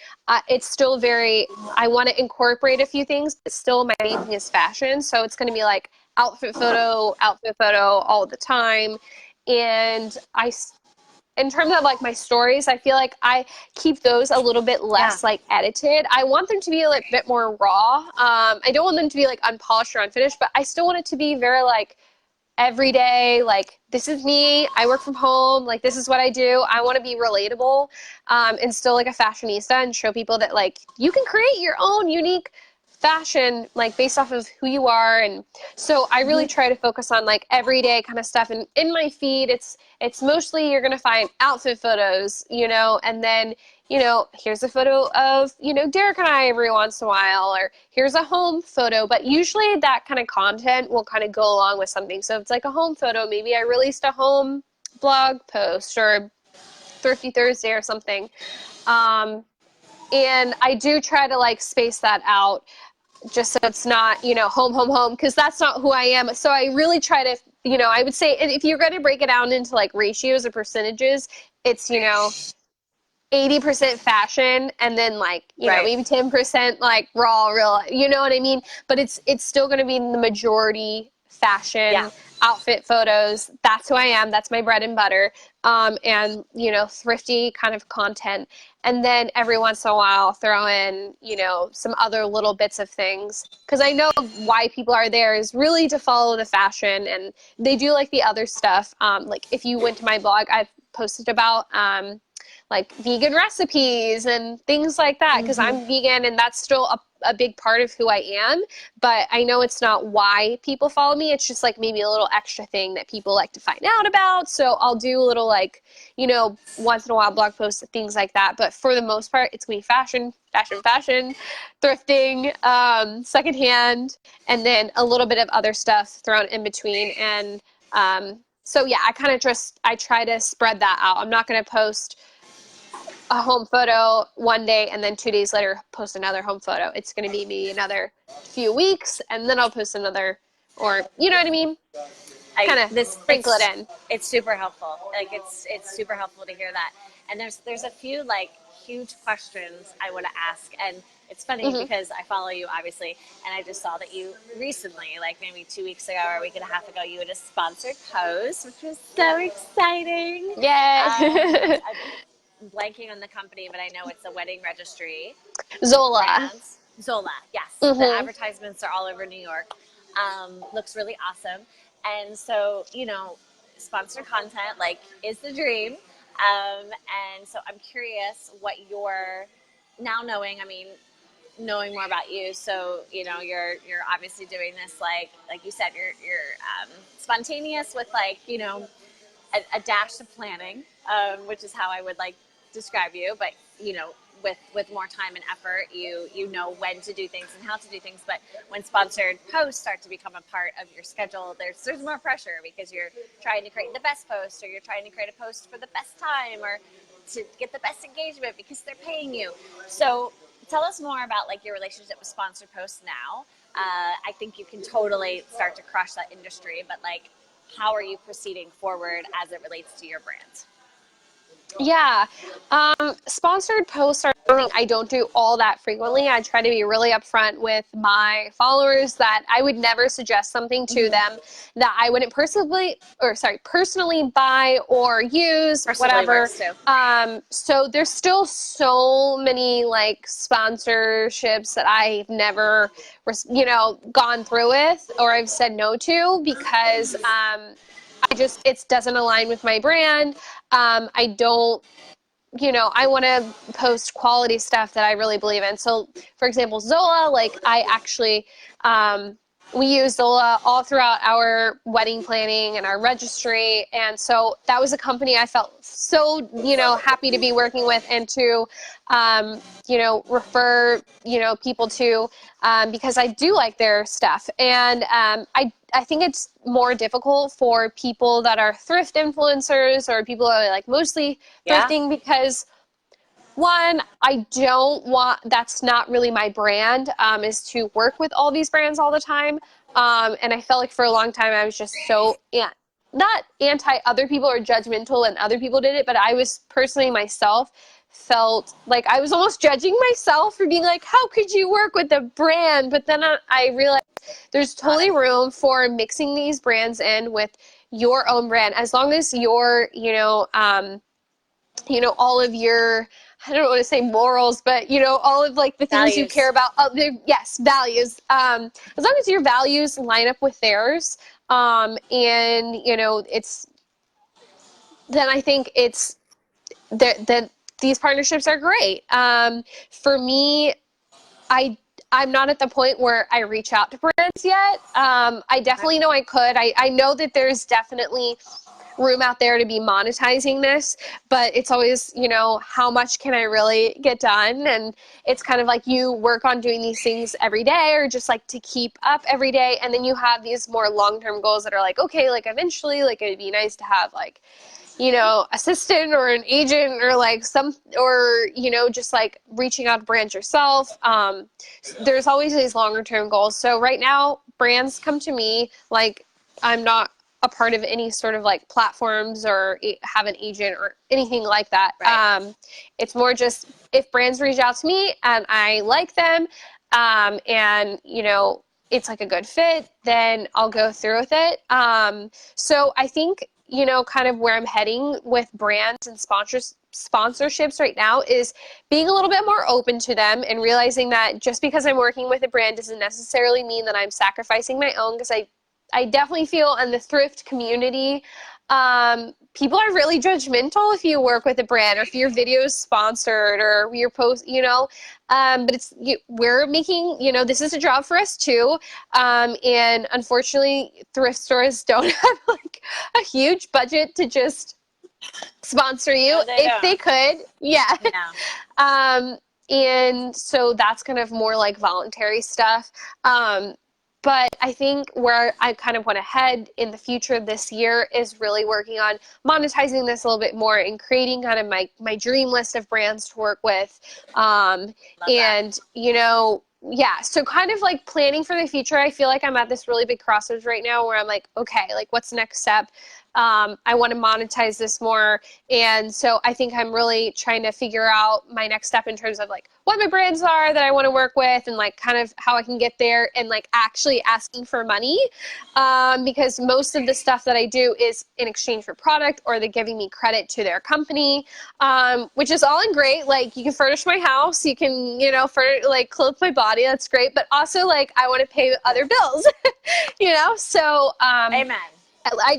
It's still I want to incorporate a few things, but still my main thing is fashion. So it's going to be like outfit photo all the time. And in terms of like my stories, I feel like I keep those a little bit less like edited. I want them to be a little bit more raw. I don't want them to be like unpolished or unfinished, but I still want it to be very like every day, like this is me, I work from home, like this is what I do. I want to be relatable and still like a fashionista and show people that like you can create your own unique fashion like based off of who you are. And so I really try to focus on like everyday kind of stuff, and in my feed it's mostly you're gonna find outfit photos, and then here's a photo of Derek and I every once in a while, or here's a home photo. But usually that kind of content will kind of go along with something. So if it's like a home photo, maybe I released a home blog post or Thrifty Thursday or something. And I do try to like space that out just so it's not, home, because that's not who I am. So I really try to, I would say if you're going to break it down into like ratios or percentages, it's, 80% fashion and then like, maybe 10% like raw, real, you know what I mean? But it's still going to be the majority fashion, outfit photos. That's who I am. That's my bread and butter. And, thrifty kind of content. And then every once in a while throw in, some other little bits of things. Because I know why people are there is really to follow the fashion, and they do like the other stuff. Like if you went to my blog, I've posted about like vegan recipes and things like that, because I'm vegan and that's still a big part of who I am. But I know it's not why people follow me. It's just like maybe a little extra thing that people like to find out about. So I'll do a little like, once in a while blog posts, things like that. But for the most part, it's going to be fashion, thrifting, secondhand, and then a little bit of other stuff thrown in between. And so yeah, I try to spread that out. I'm not going to post a home photo one day and then 2 days later post another home photo. It's going to be maybe another few weeks and then I'll post another, or you know what I mean? Kind of sprinkle it in. It's super helpful. Like it's super helpful to hear that. And there's a few like huge questions I want to ask, and it's funny because I follow you obviously, and I just saw that you recently, like maybe 2 weeks ago or a week and a half ago, you had a sponsored post, which was so exciting. Yay! I'm blanking on the company, but I know it's a wedding registry. Zola, yes. The advertisements are all over New York. Looks really awesome. And so, sponsored content, like, is the dream. And so I'm curious what you're now knowing more about you. So, you're obviously doing this, like you said, you're spontaneous with like, a dash of planning, which is how I would like describe you. But, with more time and effort. You know when to do things and how to do things. But when sponsored posts start to become a part of your schedule, there's more pressure because you're trying to create the best post, or you're trying to create a post for the best time, or to get the best engagement because they're paying you. So tell us more about like your relationship with sponsored posts now. I think you can totally start to crush that industry, but like, how are you proceeding forward as it relates to your brand? Yeah. Sponsored posts are something I don't do all that frequently. I try to be really upfront with my followers that I would never suggest something to them that I wouldn't personally buy or use, Personally whatever. works too. So there's still so many like sponsorships that I've never, gone through with, or I've said no to because, it doesn't align with my brand. I don't, I want to post quality stuff that I really believe in. So, for example, Zola, like I actually, we use Zola all throughout our wedding planning and our registry. And so that was a company I felt so, happy to be working with and to, refer, people to, because I do like their stuff. And I think it's more difficult for people that are thrift influencers or people that are like mostly thrifting because one, that's not really my brand, is to work with all these brands all the time. And I felt like for a long time I was just so, not anti other people or judgmental and other people did it, but I was personally myself felt like I was almost judging myself for being like, how could you work with a brand? But then I realized there's totally room for mixing these brands in with your own brand, as long as you're, all of your, I don't want to say morals, but, all of like the things Values. you care about. Yes, values. As long as your values line up with theirs, and, then I think that these partnerships are great. For me, I'm not at the point where I reach out to brands yet. I definitely know I could. I know that there's definitely room out there to be monetizing this, but it's always, how much can I really get done? And it's kind of like you work on doing these things every day or just like to keep up every day. And then you have these more long-term goals that are like, okay, like eventually, like it'd be nice to have like, assistant or an agent or like just like reaching out to brands yourself. There's always these longer term goals. So right now brands come to me, like I'm not a part of any sort of like platforms or have an agent or anything like that. Right. It's more just if brands reach out to me and I like them, and it's like a good fit, then I'll go through with it. So I think, kind of where I'm heading with brands and sponsorships right now is being a little bit more open to them and realizing that just because I'm working with a brand doesn't necessarily mean that I'm sacrificing my own, because I definitely feel in the thrift community, people are really judgmental if you work with a brand or if your video is sponsored or your post, but we're making, this is a job for us too. And unfortunately, thrift stores don't have like a huge budget to just sponsor you. No, if don't. they could. Yeah. Yeah. And so that's kind of more like voluntary stuff. But I think where I kind of want to head in the future this year is really working on monetizing this a little bit more and creating kind of my dream list of brands to work with. And, so kind of like planning for the future. I feel like I'm at this really big crossroads right now where I'm like, okay, like what's the next step? I want to monetize this more. And so I think I'm really trying to figure out my next step in terms of like what my brands are that I want to work with and like kind of how I can get there and like actually asking for money. Because most of the stuff that I do is in exchange for product or they're giving me credit to their company, which is all in great. Like you can furnish my house, you can, clothe my body. That's great. But also like I want to pay other bills, so, Amen. I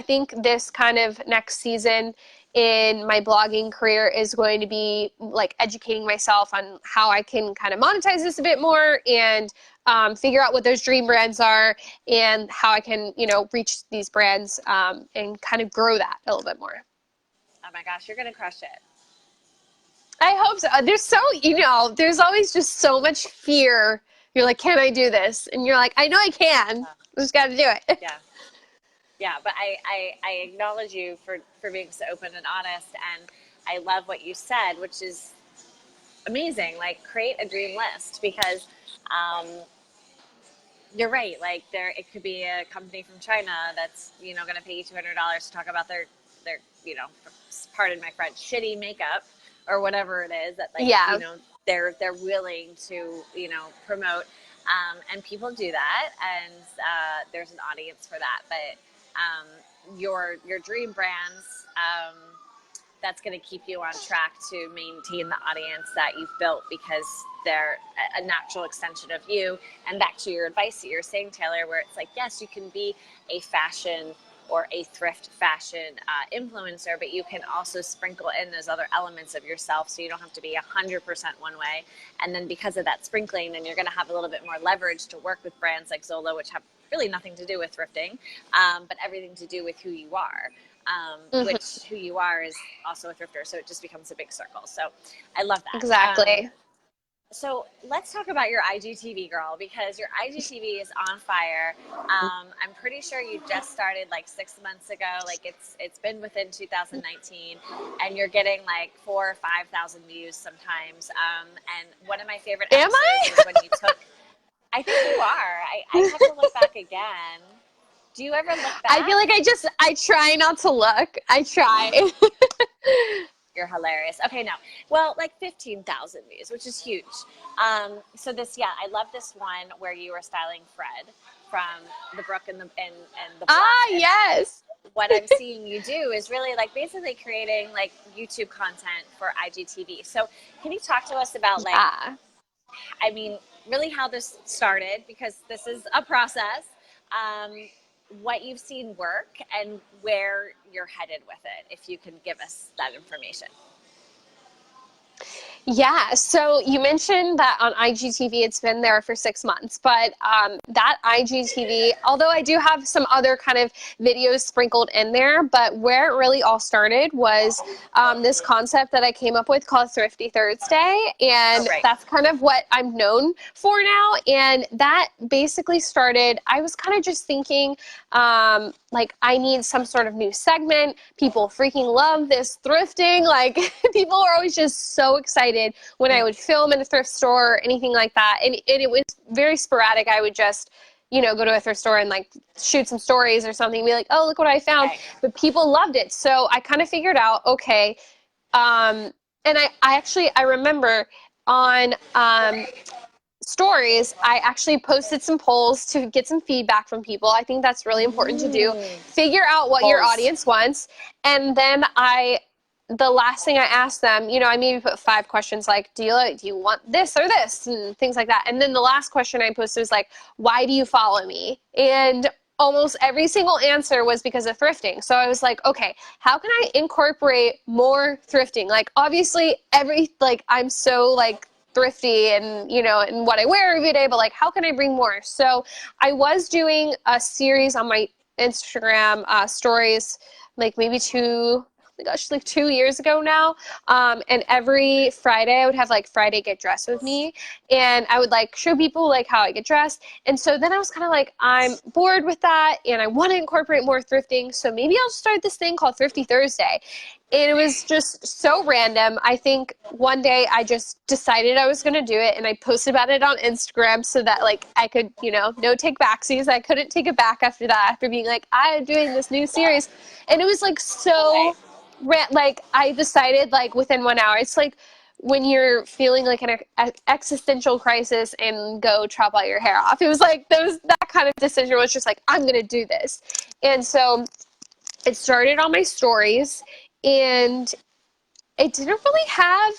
think this kind of next season in my blogging career is going to be like educating myself on how I can kind of monetize this a bit more and figure out what those dream brands are and how I can, reach these brands and kind of grow that a little bit more. Oh my gosh, you're going to crush it. I hope so. There's always just so much fear. You're like, can I do this? And you're like, I know I can. I just got to do it. Yeah. Yeah, but I acknowledge you for being so open and honest, and I love what you said, which is amazing. Like, create a dream list, because you're right. Like, it could be a company from China that's, going to pay you $200 to talk about their, pardon my French, shitty makeup or whatever it is that, like, Yeah. They're willing to, promote. And people do that, and there's an audience for that. But your dream brands, that's going to keep you on track to maintain the audience that you've built, because they're a natural extension of you. And back to your advice that you're saying, Taylor, where it's like, yes, you can be a fashion or a thrift fashion influencer, but you can also sprinkle in those other elements of yourself, so you don't have to be 100% one way. And then because of that sprinkling, then you're going to have a little bit more leverage to work with brands like Zola, which have really nothing to do with thrifting, but everything to do with who you are. Which who you are is also a thrifter, so it just becomes a big circle. So I love that. Exactly. So let's talk about your IGTV, girl, because your IGTV is on fire. I'm pretty sure you just started like 6 months ago. Like, it's been within 2019, and you're getting like 4,000 or 5,000 views sometimes. And one of my favorite episodes is when you took. I think you are. I have to look back again. Do you ever look back? I feel like I try not to look. I try. You're hilarious. Okay, no. Well, like 15,000 views, which is huge. So I love this one where you were styling Fred from the Brook and the Block. Ah, yes. What I'm seeing you do is really like basically creating like YouTube content for IGTV. So can you talk to us about I mean, really how this started, because this is a process. What you've seen work and where you're headed with it, if you can give us that information. Yeah, so you mentioned that on IGTV it's been there for 6 months, but that IGTV, although I do have some other kind of videos sprinkled in there, but where it really all started was this concept that I came up with called Thrifty Thursday, and that's kind of what I'm known for now. And that basically started, I was kind of just thinking, like, I need some sort of new segment. People freaking love this thrifting. Like, people are always just so excited when I would film in a thrift store or anything like that. And it was very sporadic. I would just, go to a thrift store and like shoot some stories or something and be like, oh, look what I found. But people loved it. So I kind of figured out, okay. And I remember on, stories, I actually posted some polls to get some feedback from people. I think that's really important to do. Figure out what your audience wants. And then the last thing I asked them, I maybe put 5 questions like, do you want this or this, and things like that. And then the last question I posted was like, why do you follow me? And almost every single answer was because of thrifting. So I was like, okay, how can I incorporate more thrifting? Like, obviously I'm so like thrifty and, and what I wear every day, but like, how can I bring more? So I was doing a series on my Instagram stories, like maybe 2 years ago now. And every Friday I would have like Friday Get Dressed with me, and I would like show people like how I get dressed. And so then I was kind of like, I'm bored with that and I want to incorporate more thrifting. So maybe I'll start this thing called Thrifty Thursday. And it was just so random. I think one day I just decided I was going to do it, and I posted about it on Instagram so that like I could, no take backsies. I couldn't take it back after that, after being like, I'm doing this new series. And it was like so like I decided like within 1 hour. It's like when you're feeling like an existential crisis and go chop all your hair off. It was like that kind of decision was just like, I'm going to do this. And so it started on my stories, and it didn't really have,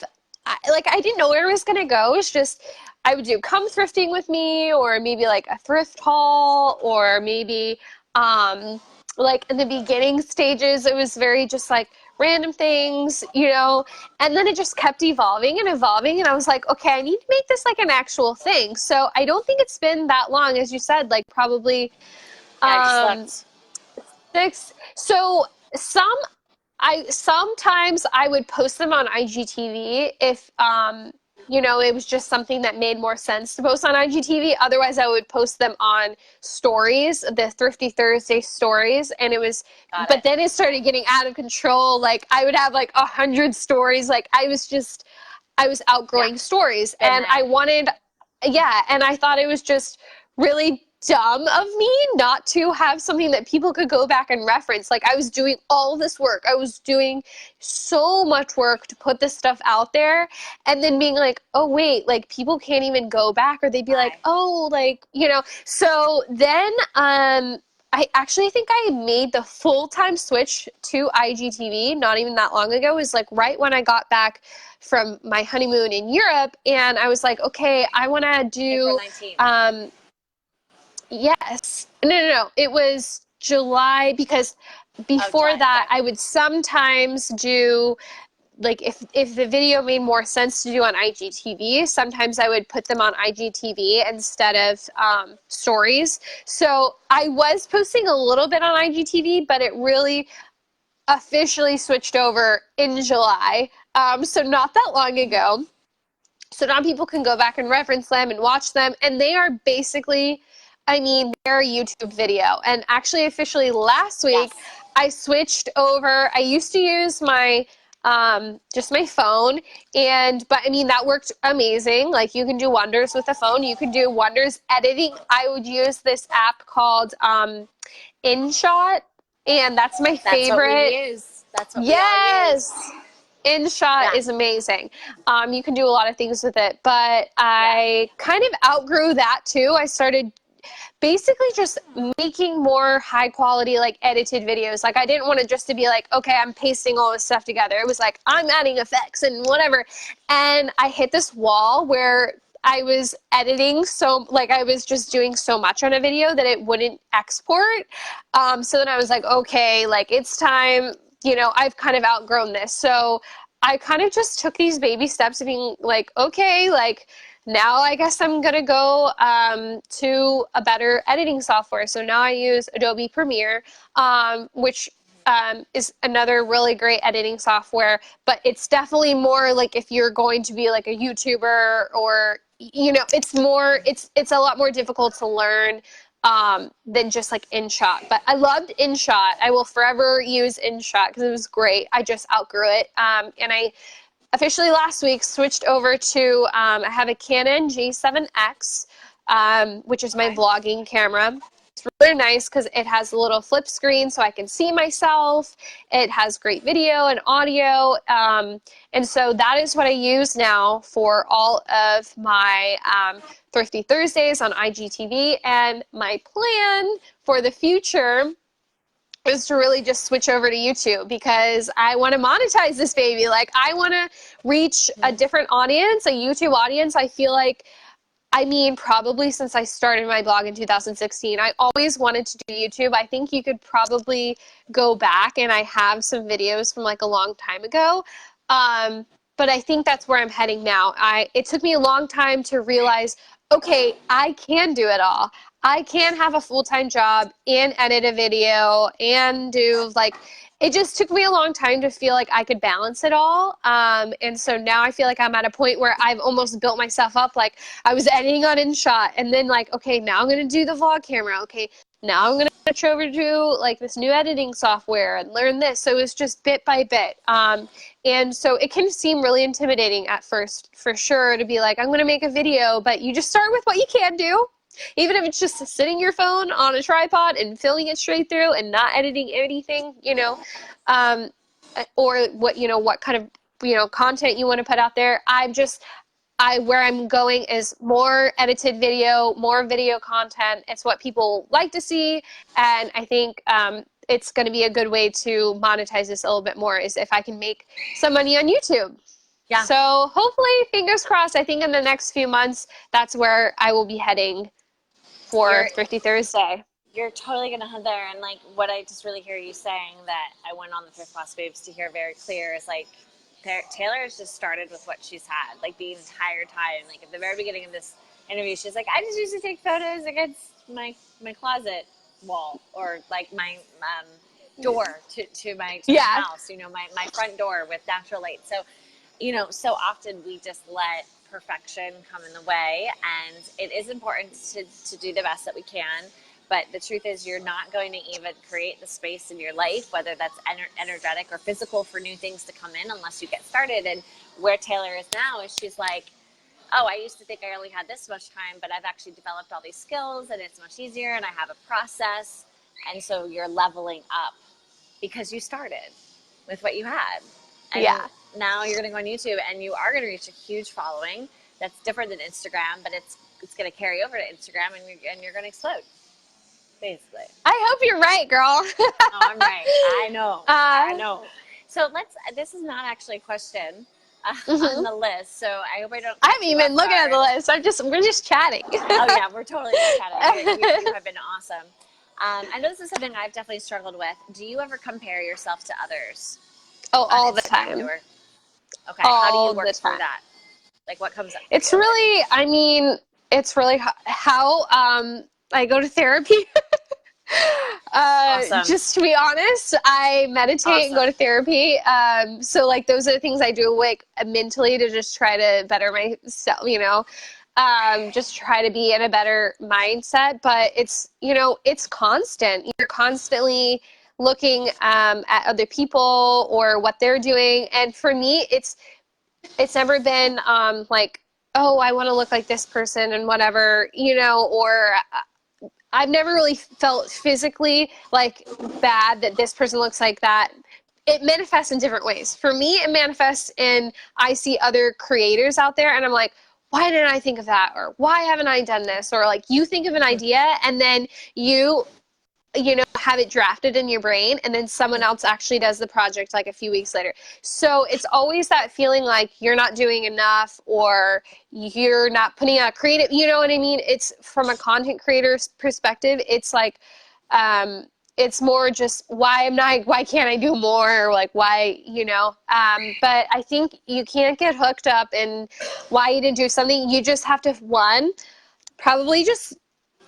I didn't know where it was going to go. It's just, I would do come thrifting with me, or maybe like a thrift haul, or maybe, like in the beginning stages, it was very just like random things, and then it just kept evolving and evolving. And I was like, okay, I need to make this like an actual thing. So I don't think it's been that long, as you said, like probably, 6. So some Sometimes I would post them on IGTV if you know, it was just something that made more sense to post on IGTV. Otherwise, I would post them on stories, the Thrifty Thursday stories, and it was. Got But it. then it started getting out of control. Like I would have like 100 stories. Like I was outgrowing stories, Been and I there. wanted, yeah, and I thought it was just really dumb of me not to have something that people could go back and reference. Like I was doing all this work. I was doing so much work to put this stuff out there, and then being like, oh wait, like people can't even go back, or they'd be like, Right. oh, like, you know. So then I actually think I made the full-time switch to IGTV not even that long ago. It was like right when I got back from my honeymoon in Europe, and I was like, okay, I want to April do 19th. yes. No. It was July, because Oh, before July. that, Okay. I would sometimes do, like, if the video made more sense to do on IGTV, sometimes I would put them on IGTV instead of stories. So I was posting a little bit on IGTV, but it really officially switched over in July. So not that long ago. So now people can go back and reference them and watch them. And they are basically, I mean, they're a YouTube video. And actually, officially last week, Yes. I switched over. I used to use my just my phone, but I mean that worked amazing. Like you can do wonders with a phone. You can do wonders editing. I would use this app called InShot, and that's my That's what we favorite. use. That's what we all use. Yes. InShot Yeah. is amazing. You can do a lot of things with it, but Yeah. I kind of outgrew that too. I started basically just making more high quality, like edited videos. Like I didn't want it just to be like, okay, I'm pasting all this stuff together. It was like, I'm adding effects and whatever. And I hit this wall where I was editing, so like I was just doing so much on a video that it wouldn't export. So then I was like, okay, like it's time, you know, I've kind of outgrown this. So I kind of just took these baby steps of being like, okay, like now I guess I'm gonna go to a better editing software. So now I use Adobe Premiere, which is another really great editing software, but it's definitely more like if you're going to be like a YouTuber, or you know, it's a lot more difficult to learn than just like InShot. But I loved InShot. I will forever use InShot because it was great. I just outgrew it, and I officially last week switched over to I have a Canon G7X, which is my Okay. vlogging camera. It's really nice because it has a little flip screen so I can see myself. It has great video and audio. And so that is what I use now for all of my Thrifty Thursdays on IGTV. And my plan for the future is to really just switch over to YouTube because I want to monetize this baby. Like I want to reach a different audience, a YouTube audience. I feel like, I mean, probably since I started my blog in 2016, I always wanted to do YouTube. I think you could probably go back, and I have some videos from like a long time ago. But I think that's where I'm heading now. It took me a long time to realize, okay, I can do it all. I can have a full-time job and edit a video and do like, it just took me a long time to feel like I could balance it all. And so now I feel like I'm at a point where I've almost built myself up. Like I was editing on InShot, and then like, okay, now I'm going to do the vlog camera. Okay, now I'm going to switch over to like this new editing software and learn this. So it's just bit by bit. And so it can seem really intimidating at first, for sure, to be like, I'm going to make a video, but you just start with what you can do. Even if it's just sitting your phone on a tripod and filming it straight through and not editing anything, you know, um, or what, you know, what kind of, you know, content you want to put out there. Where I'm going is more edited video, more video content. It's what people like to see. And I think it's going to be a good way to monetize this a little bit more, is if I can make some money on YouTube. Yeah. So hopefully, fingers crossed, I think in the next few months, that's where I will be heading for You're Thrifty Thursday. you're totally gonna head there, and like what I just really hear you saying that I went on the Thrift Boss Babes to hear very clear is like Taylor has just started with what she's had like the entire time. Like at the very beginning of this interview, she's like, I just used to take photos against my closet wall or like my door to my Yeah. house, you know, my front door with natural light. So, you know, so often we just let perfection come in the way, and it is important to do the best that we can. But the truth is, you're not going to even create the space in your life, whether that's energetic or physical, for new things to come in unless you get started. And where Taylor is now is she's like, oh, I used to think I only had this much time, but I've actually developed all these skills and it's much easier and I have a process. And so you're leveling up because you started with what you had. And Yeah. now you're going to go on YouTube and you are going to reach a huge following that's different than Instagram, but it's going to carry over to Instagram, and you're going to explode, basically. I hope you're right, girl. Oh, I'm right. I know. I know. So this is not actually a question on the list, so I hope I don't. I haven't even looking at the list. We're just chatting. Oh yeah, we're totally just chatting. You have been awesome. I know this is something I've definitely struggled with. Do you ever compare yourself to others? Oh, all the time. Okay. All How do you work the through time. that? Like, what comes up for It's you? really, I mean, it's really how I go to therapy. Awesome. Just to be honest, I meditate and go to therapy. So like those are the things I do, like mentally, to just try to better myself, you know, just try to be in a better mindset. But it's, you know, it's constant. You're constantly looking at other people or what they're doing. And for me, it's never been like, oh, I want to look like this person and whatever, you know, or I've never really felt physically like bad that this person looks like that. It manifests in different ways. For me, it manifests in I see other creators out there and I'm like, why didn't I think of that? Or why haven't I done this? Or like you think of an idea and then you know, have it drafted in your brain and then someone else actually does the project like a few weeks later. So it's always that feeling like you're not doing enough or you're not putting out creative, you know what I mean? It's from a content creator's perspective, it's like, it's more just why can't I do more? Or like why, you know, but I think you can't get hooked up in why you didn't do something. You just have to, one, probably just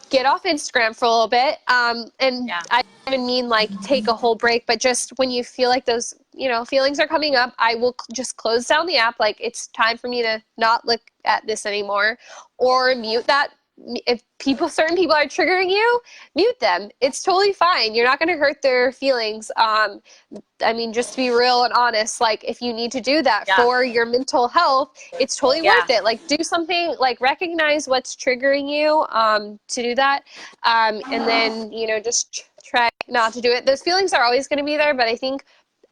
get off Instagram for a little bit. And yeah. I don't even mean like take a whole break, but just when you feel like those, you know, feelings are coming up, I will just close down the app. Like it's time for me to not look at this anymore, or mute that. If certain people are triggering you, mute them. It's totally fine. You're not going to hurt their feelings. I mean, just to be real and honest, like if you need to do that for your mental health, it's totally worth it. Like do something, like recognize what's triggering you to do that. And then, you know, just try not to do it. Those feelings are always going to be there, but I think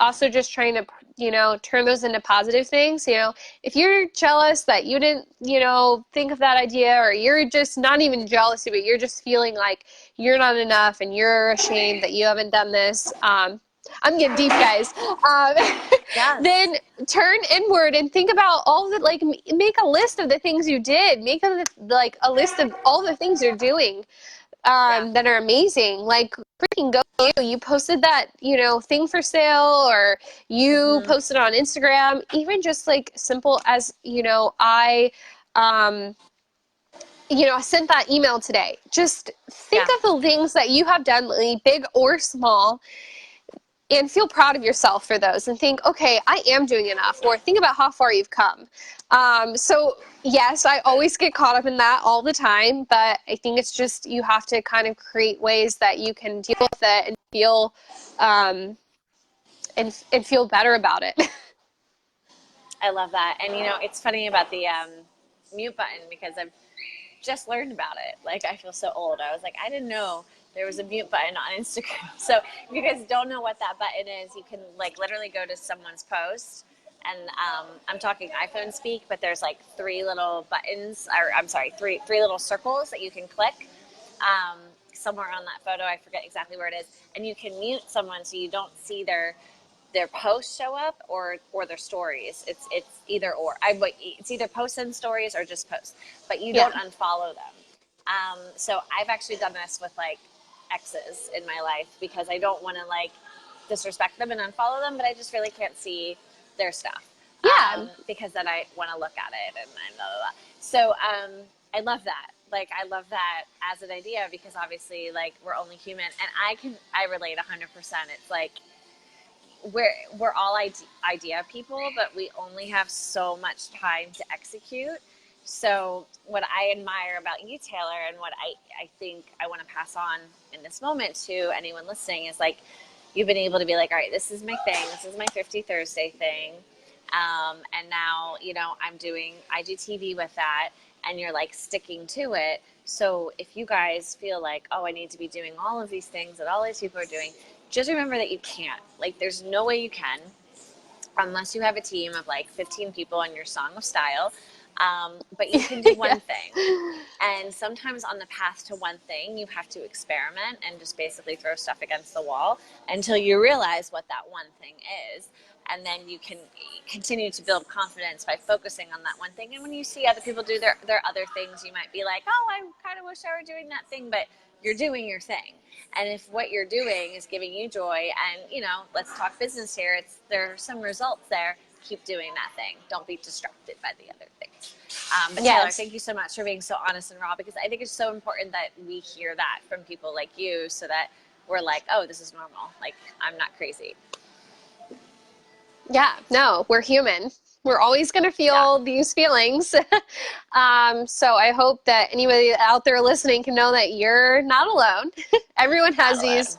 also just trying to, you know, turn those into positive things. You know, if you're jealous that you didn't, you know, think of that idea, or you're just not even jealous of it, you're just feeling like you're not enough and you're ashamed that you haven't done this. I'm getting deep, guys. Then turn inward and think about all the, like, make a list of the things you did. Make a list of all the things you're doing that are amazing. Like, freaking go you posted that, you know, thing for sale, or you posted on Instagram. Even just like simple as, you know, I sent that email today. Just think of the things that you have done lately, big or small, and feel proud of yourself for those and think, okay, I am doing enough, or think about how far you've come. So yes, I always get caught up in that all the time, but I think it's just, you have to kind of create ways that you can deal with it and feel, and feel better about it. I love that. And, you know, it's funny about the mute button, because I've just learned about it. Like, I feel so old. I was like, I didn't know there was a mute button on Instagram. So if you guys don't know what that button is, you can like literally go to someone's post, and I'm talking iPhone speak, but there's like three little buttons, or I'm sorry, three little circles that you can click somewhere on that photo. I forget exactly where it is. And you can mute someone so you don't see their posts show up, or their stories. It's either or. It's either posts and stories or just posts, but you don't unfollow them. So I've actually done this with like exes in my life, because I don't want to like disrespect them and unfollow them, but I just really can't see their stuff. Because then I want to look at it and blah, blah, blah. So I love that. like, I love that as an idea, because obviously, like, we're only human, and I relate 100%. It's like, we're all idea people, but we only have so much time to execute. So what I admire about you, Taylor, and what I think I want to pass on in this moment to anyone listening is, like, you've been able to be like, all right, this is my thing. This is my 50 Thursday thing. And now, I do TV with that, and you're like sticking to it. So if you guys feel like, oh, I need to be doing all of these things that all these people are doing, just remember that you can't. Like, there's no way you can, unless you have a team of like 15 people in your Song of Style. But you can do one thing. And sometimes on the path to one thing, you have to experiment and just basically throw stuff against the wall until you realize what that one thing is. And then you can continue to build confidence by focusing on that one thing. And when you see other people do their other things, you might be like, oh, I kind of wish I were doing that thing, but you're doing your thing. And if what you're doing is giving you joy, and, let's talk business here, there are some results there, keep doing that thing. Don't be distracted by the other things. But yes. Taylor, thank you so much for being so honest and raw, because I think it's so important that we hear that from people like you, so that we're like, oh, this is normal. Like, I'm not crazy. Yeah, no, we're human. We're always going to feel these feelings. So I hope that anybody out there listening can know that you're not alone. Everyone has these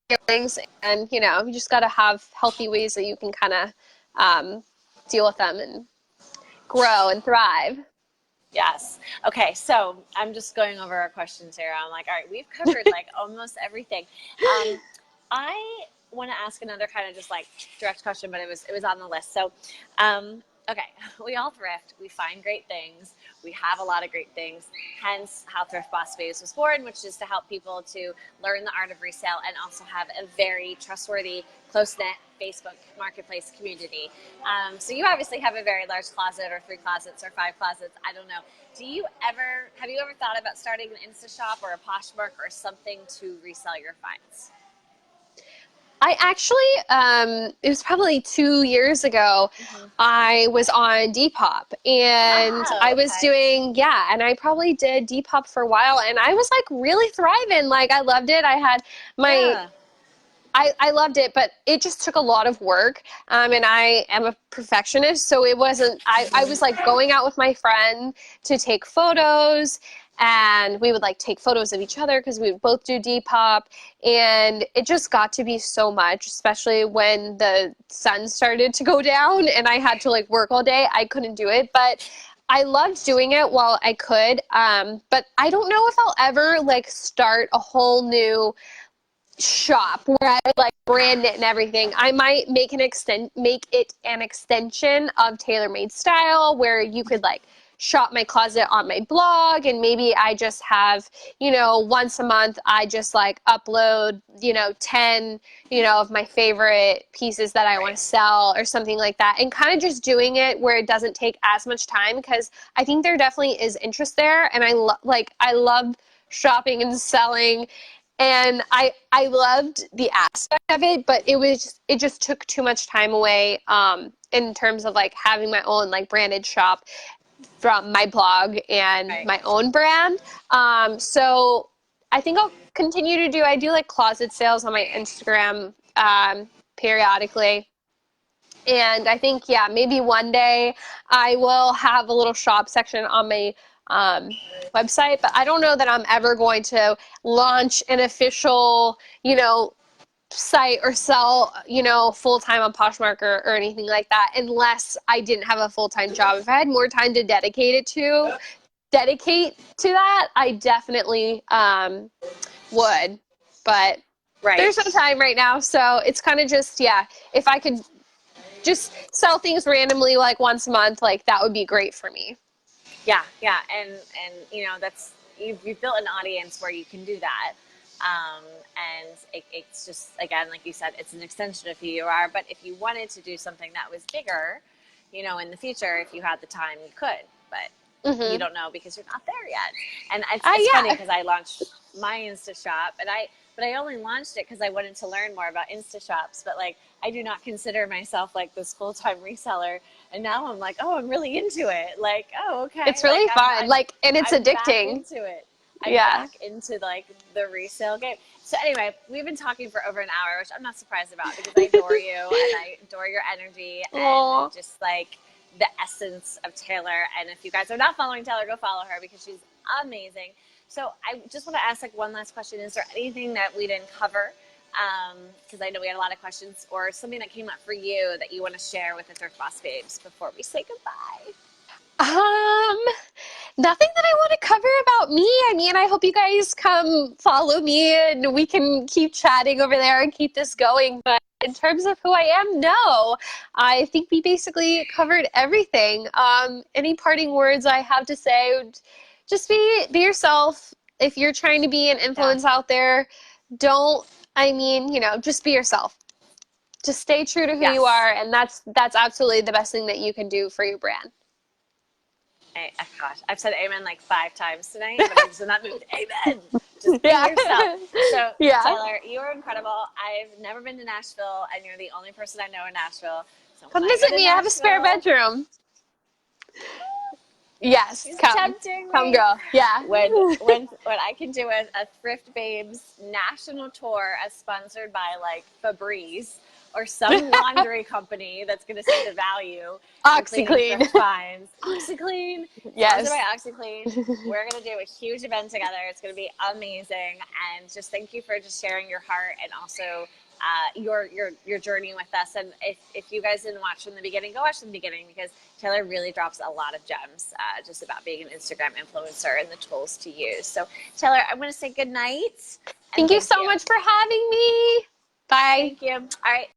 feelings, and, you just got to have healthy ways that you can kind of deal with them and grow and thrive. Yes. Okay, so I'm just going over our questions here. I'm like, all right, we've covered like almost everything. I want to ask another kind of just like direct question, but it was on the list. So, okay, we all thrift. We find great things. We have a lot of great things. Hence, how Thrift Boss Babes was born, which is to help people to learn the art of resale and also have a very trustworthy, close-knit Facebook marketplace community. So you obviously have a very large closet, or 3 closets, or 5 closets. I don't know. Have you ever thought about starting an Instashop or a Poshmark or something to resell your finds? I actually, it was probably 2 years ago, I was on Depop, and I was doing, and I probably did Depop for a while, and I was like really thriving. Like, I loved it. I had my, I loved it, but it just took a lot of work. And I am a perfectionist, so it wasn't, I was like going out with my friend to take photos, and we would like take photos of each other because we would both do Depop, and it just got to be so much, especially when the sun started to go down and I had to like work all day. I couldn't do it, but I loved doing it while I could. But I don't know if I'll ever like start a whole new shop where I would like brand it and everything. I might make it an extension of Tailor Made Style, where you could like shop my closet on my blog, and maybe I just have, once a month I just like upload, 10, of my favorite pieces that I want to sell or something like that, and kind of just doing it where it doesn't take as much time, because I think there definitely is interest there, and I love shopping and selling. And I loved the aspect of it, but it just took too much time away in terms of like having my own like branded shop from my blog and my own brand. So I think I'll continue to I do like closet sales on my Instagram periodically. And I think, maybe one day I will have a little shop section on my website, but I don't know that I'm ever going to launch an official, site or sell, full-time on Poshmark or anything like that, unless I didn't have a full-time job. If I had more time to dedicate to that, I definitely would. But there's no time right now, so it's kind of just, if I could just sell things randomly like once a month, like that would be great for me. Yeah, and that's you've built an audience where you can do that, and it's just, again, like you said, it's an extension of who you are. But if you wanted to do something that was bigger, in the future, if you had the time, you could, but you don't know because you're not there yet. And it's funny because I launched my Instashop, but I only launched it because I wanted to learn more about Instashops. But like, I do not consider myself like this full-time reseller. And now I'm like, oh, I'm really into it. Like, oh, okay. It's really like, fun. Like, and it's I'm back addicting. into it. I'm Yeah. back into like the resale game. So anyway, we've been talking for over an hour, which I'm not surprised about because I adore you and I adore your energy and just like the essence of Taylor. And if you guys are not following Taylor, go follow her because she's amazing. So I just want to ask like one last question. Is there anything that we didn't cover? Because I know we had a lot of questions, or something that came up for you that you want to share with the Thrift Boss Babes before we say goodbye. Nothing that I want to cover about me. I mean, I hope you guys come follow me and we can keep chatting over there and keep this going. But in terms of who I am, no, I think we basically covered everything. Any parting words I have to say would just be yourself. If you're trying to be an influence out there, just be yourself. Just stay true to who you are, and that's absolutely the best thing that you can do for your brand. Gosh, I've said amen like 5 times tonight, but I'm just not moved. Amen. Just be yourself. So, Taylor, you are incredible. I've never been to Nashville, and you're the only person I know in Nashville. So come visit me. I have a spare bedroom. Yes, she's come. Tempting me. Come, girl. Yeah. When I can do a Thrift Babes national tour as sponsored by like Febreze or some laundry company that's going to see the value. OxyClean. Finds. OxyClean. Yes. Sponsored by OxyClean. We're going to do a huge event together. It's going to be amazing. And just thank you for just sharing your heart and also your journey with us. And if you guys didn't watch from the beginning, go watch from the beginning because Taylor really drops a lot of gems just about being an Instagram influencer and the tools to use. So Taylor, I'm going to say good night. Thank you so much for having me. Bye. Thank you. All right.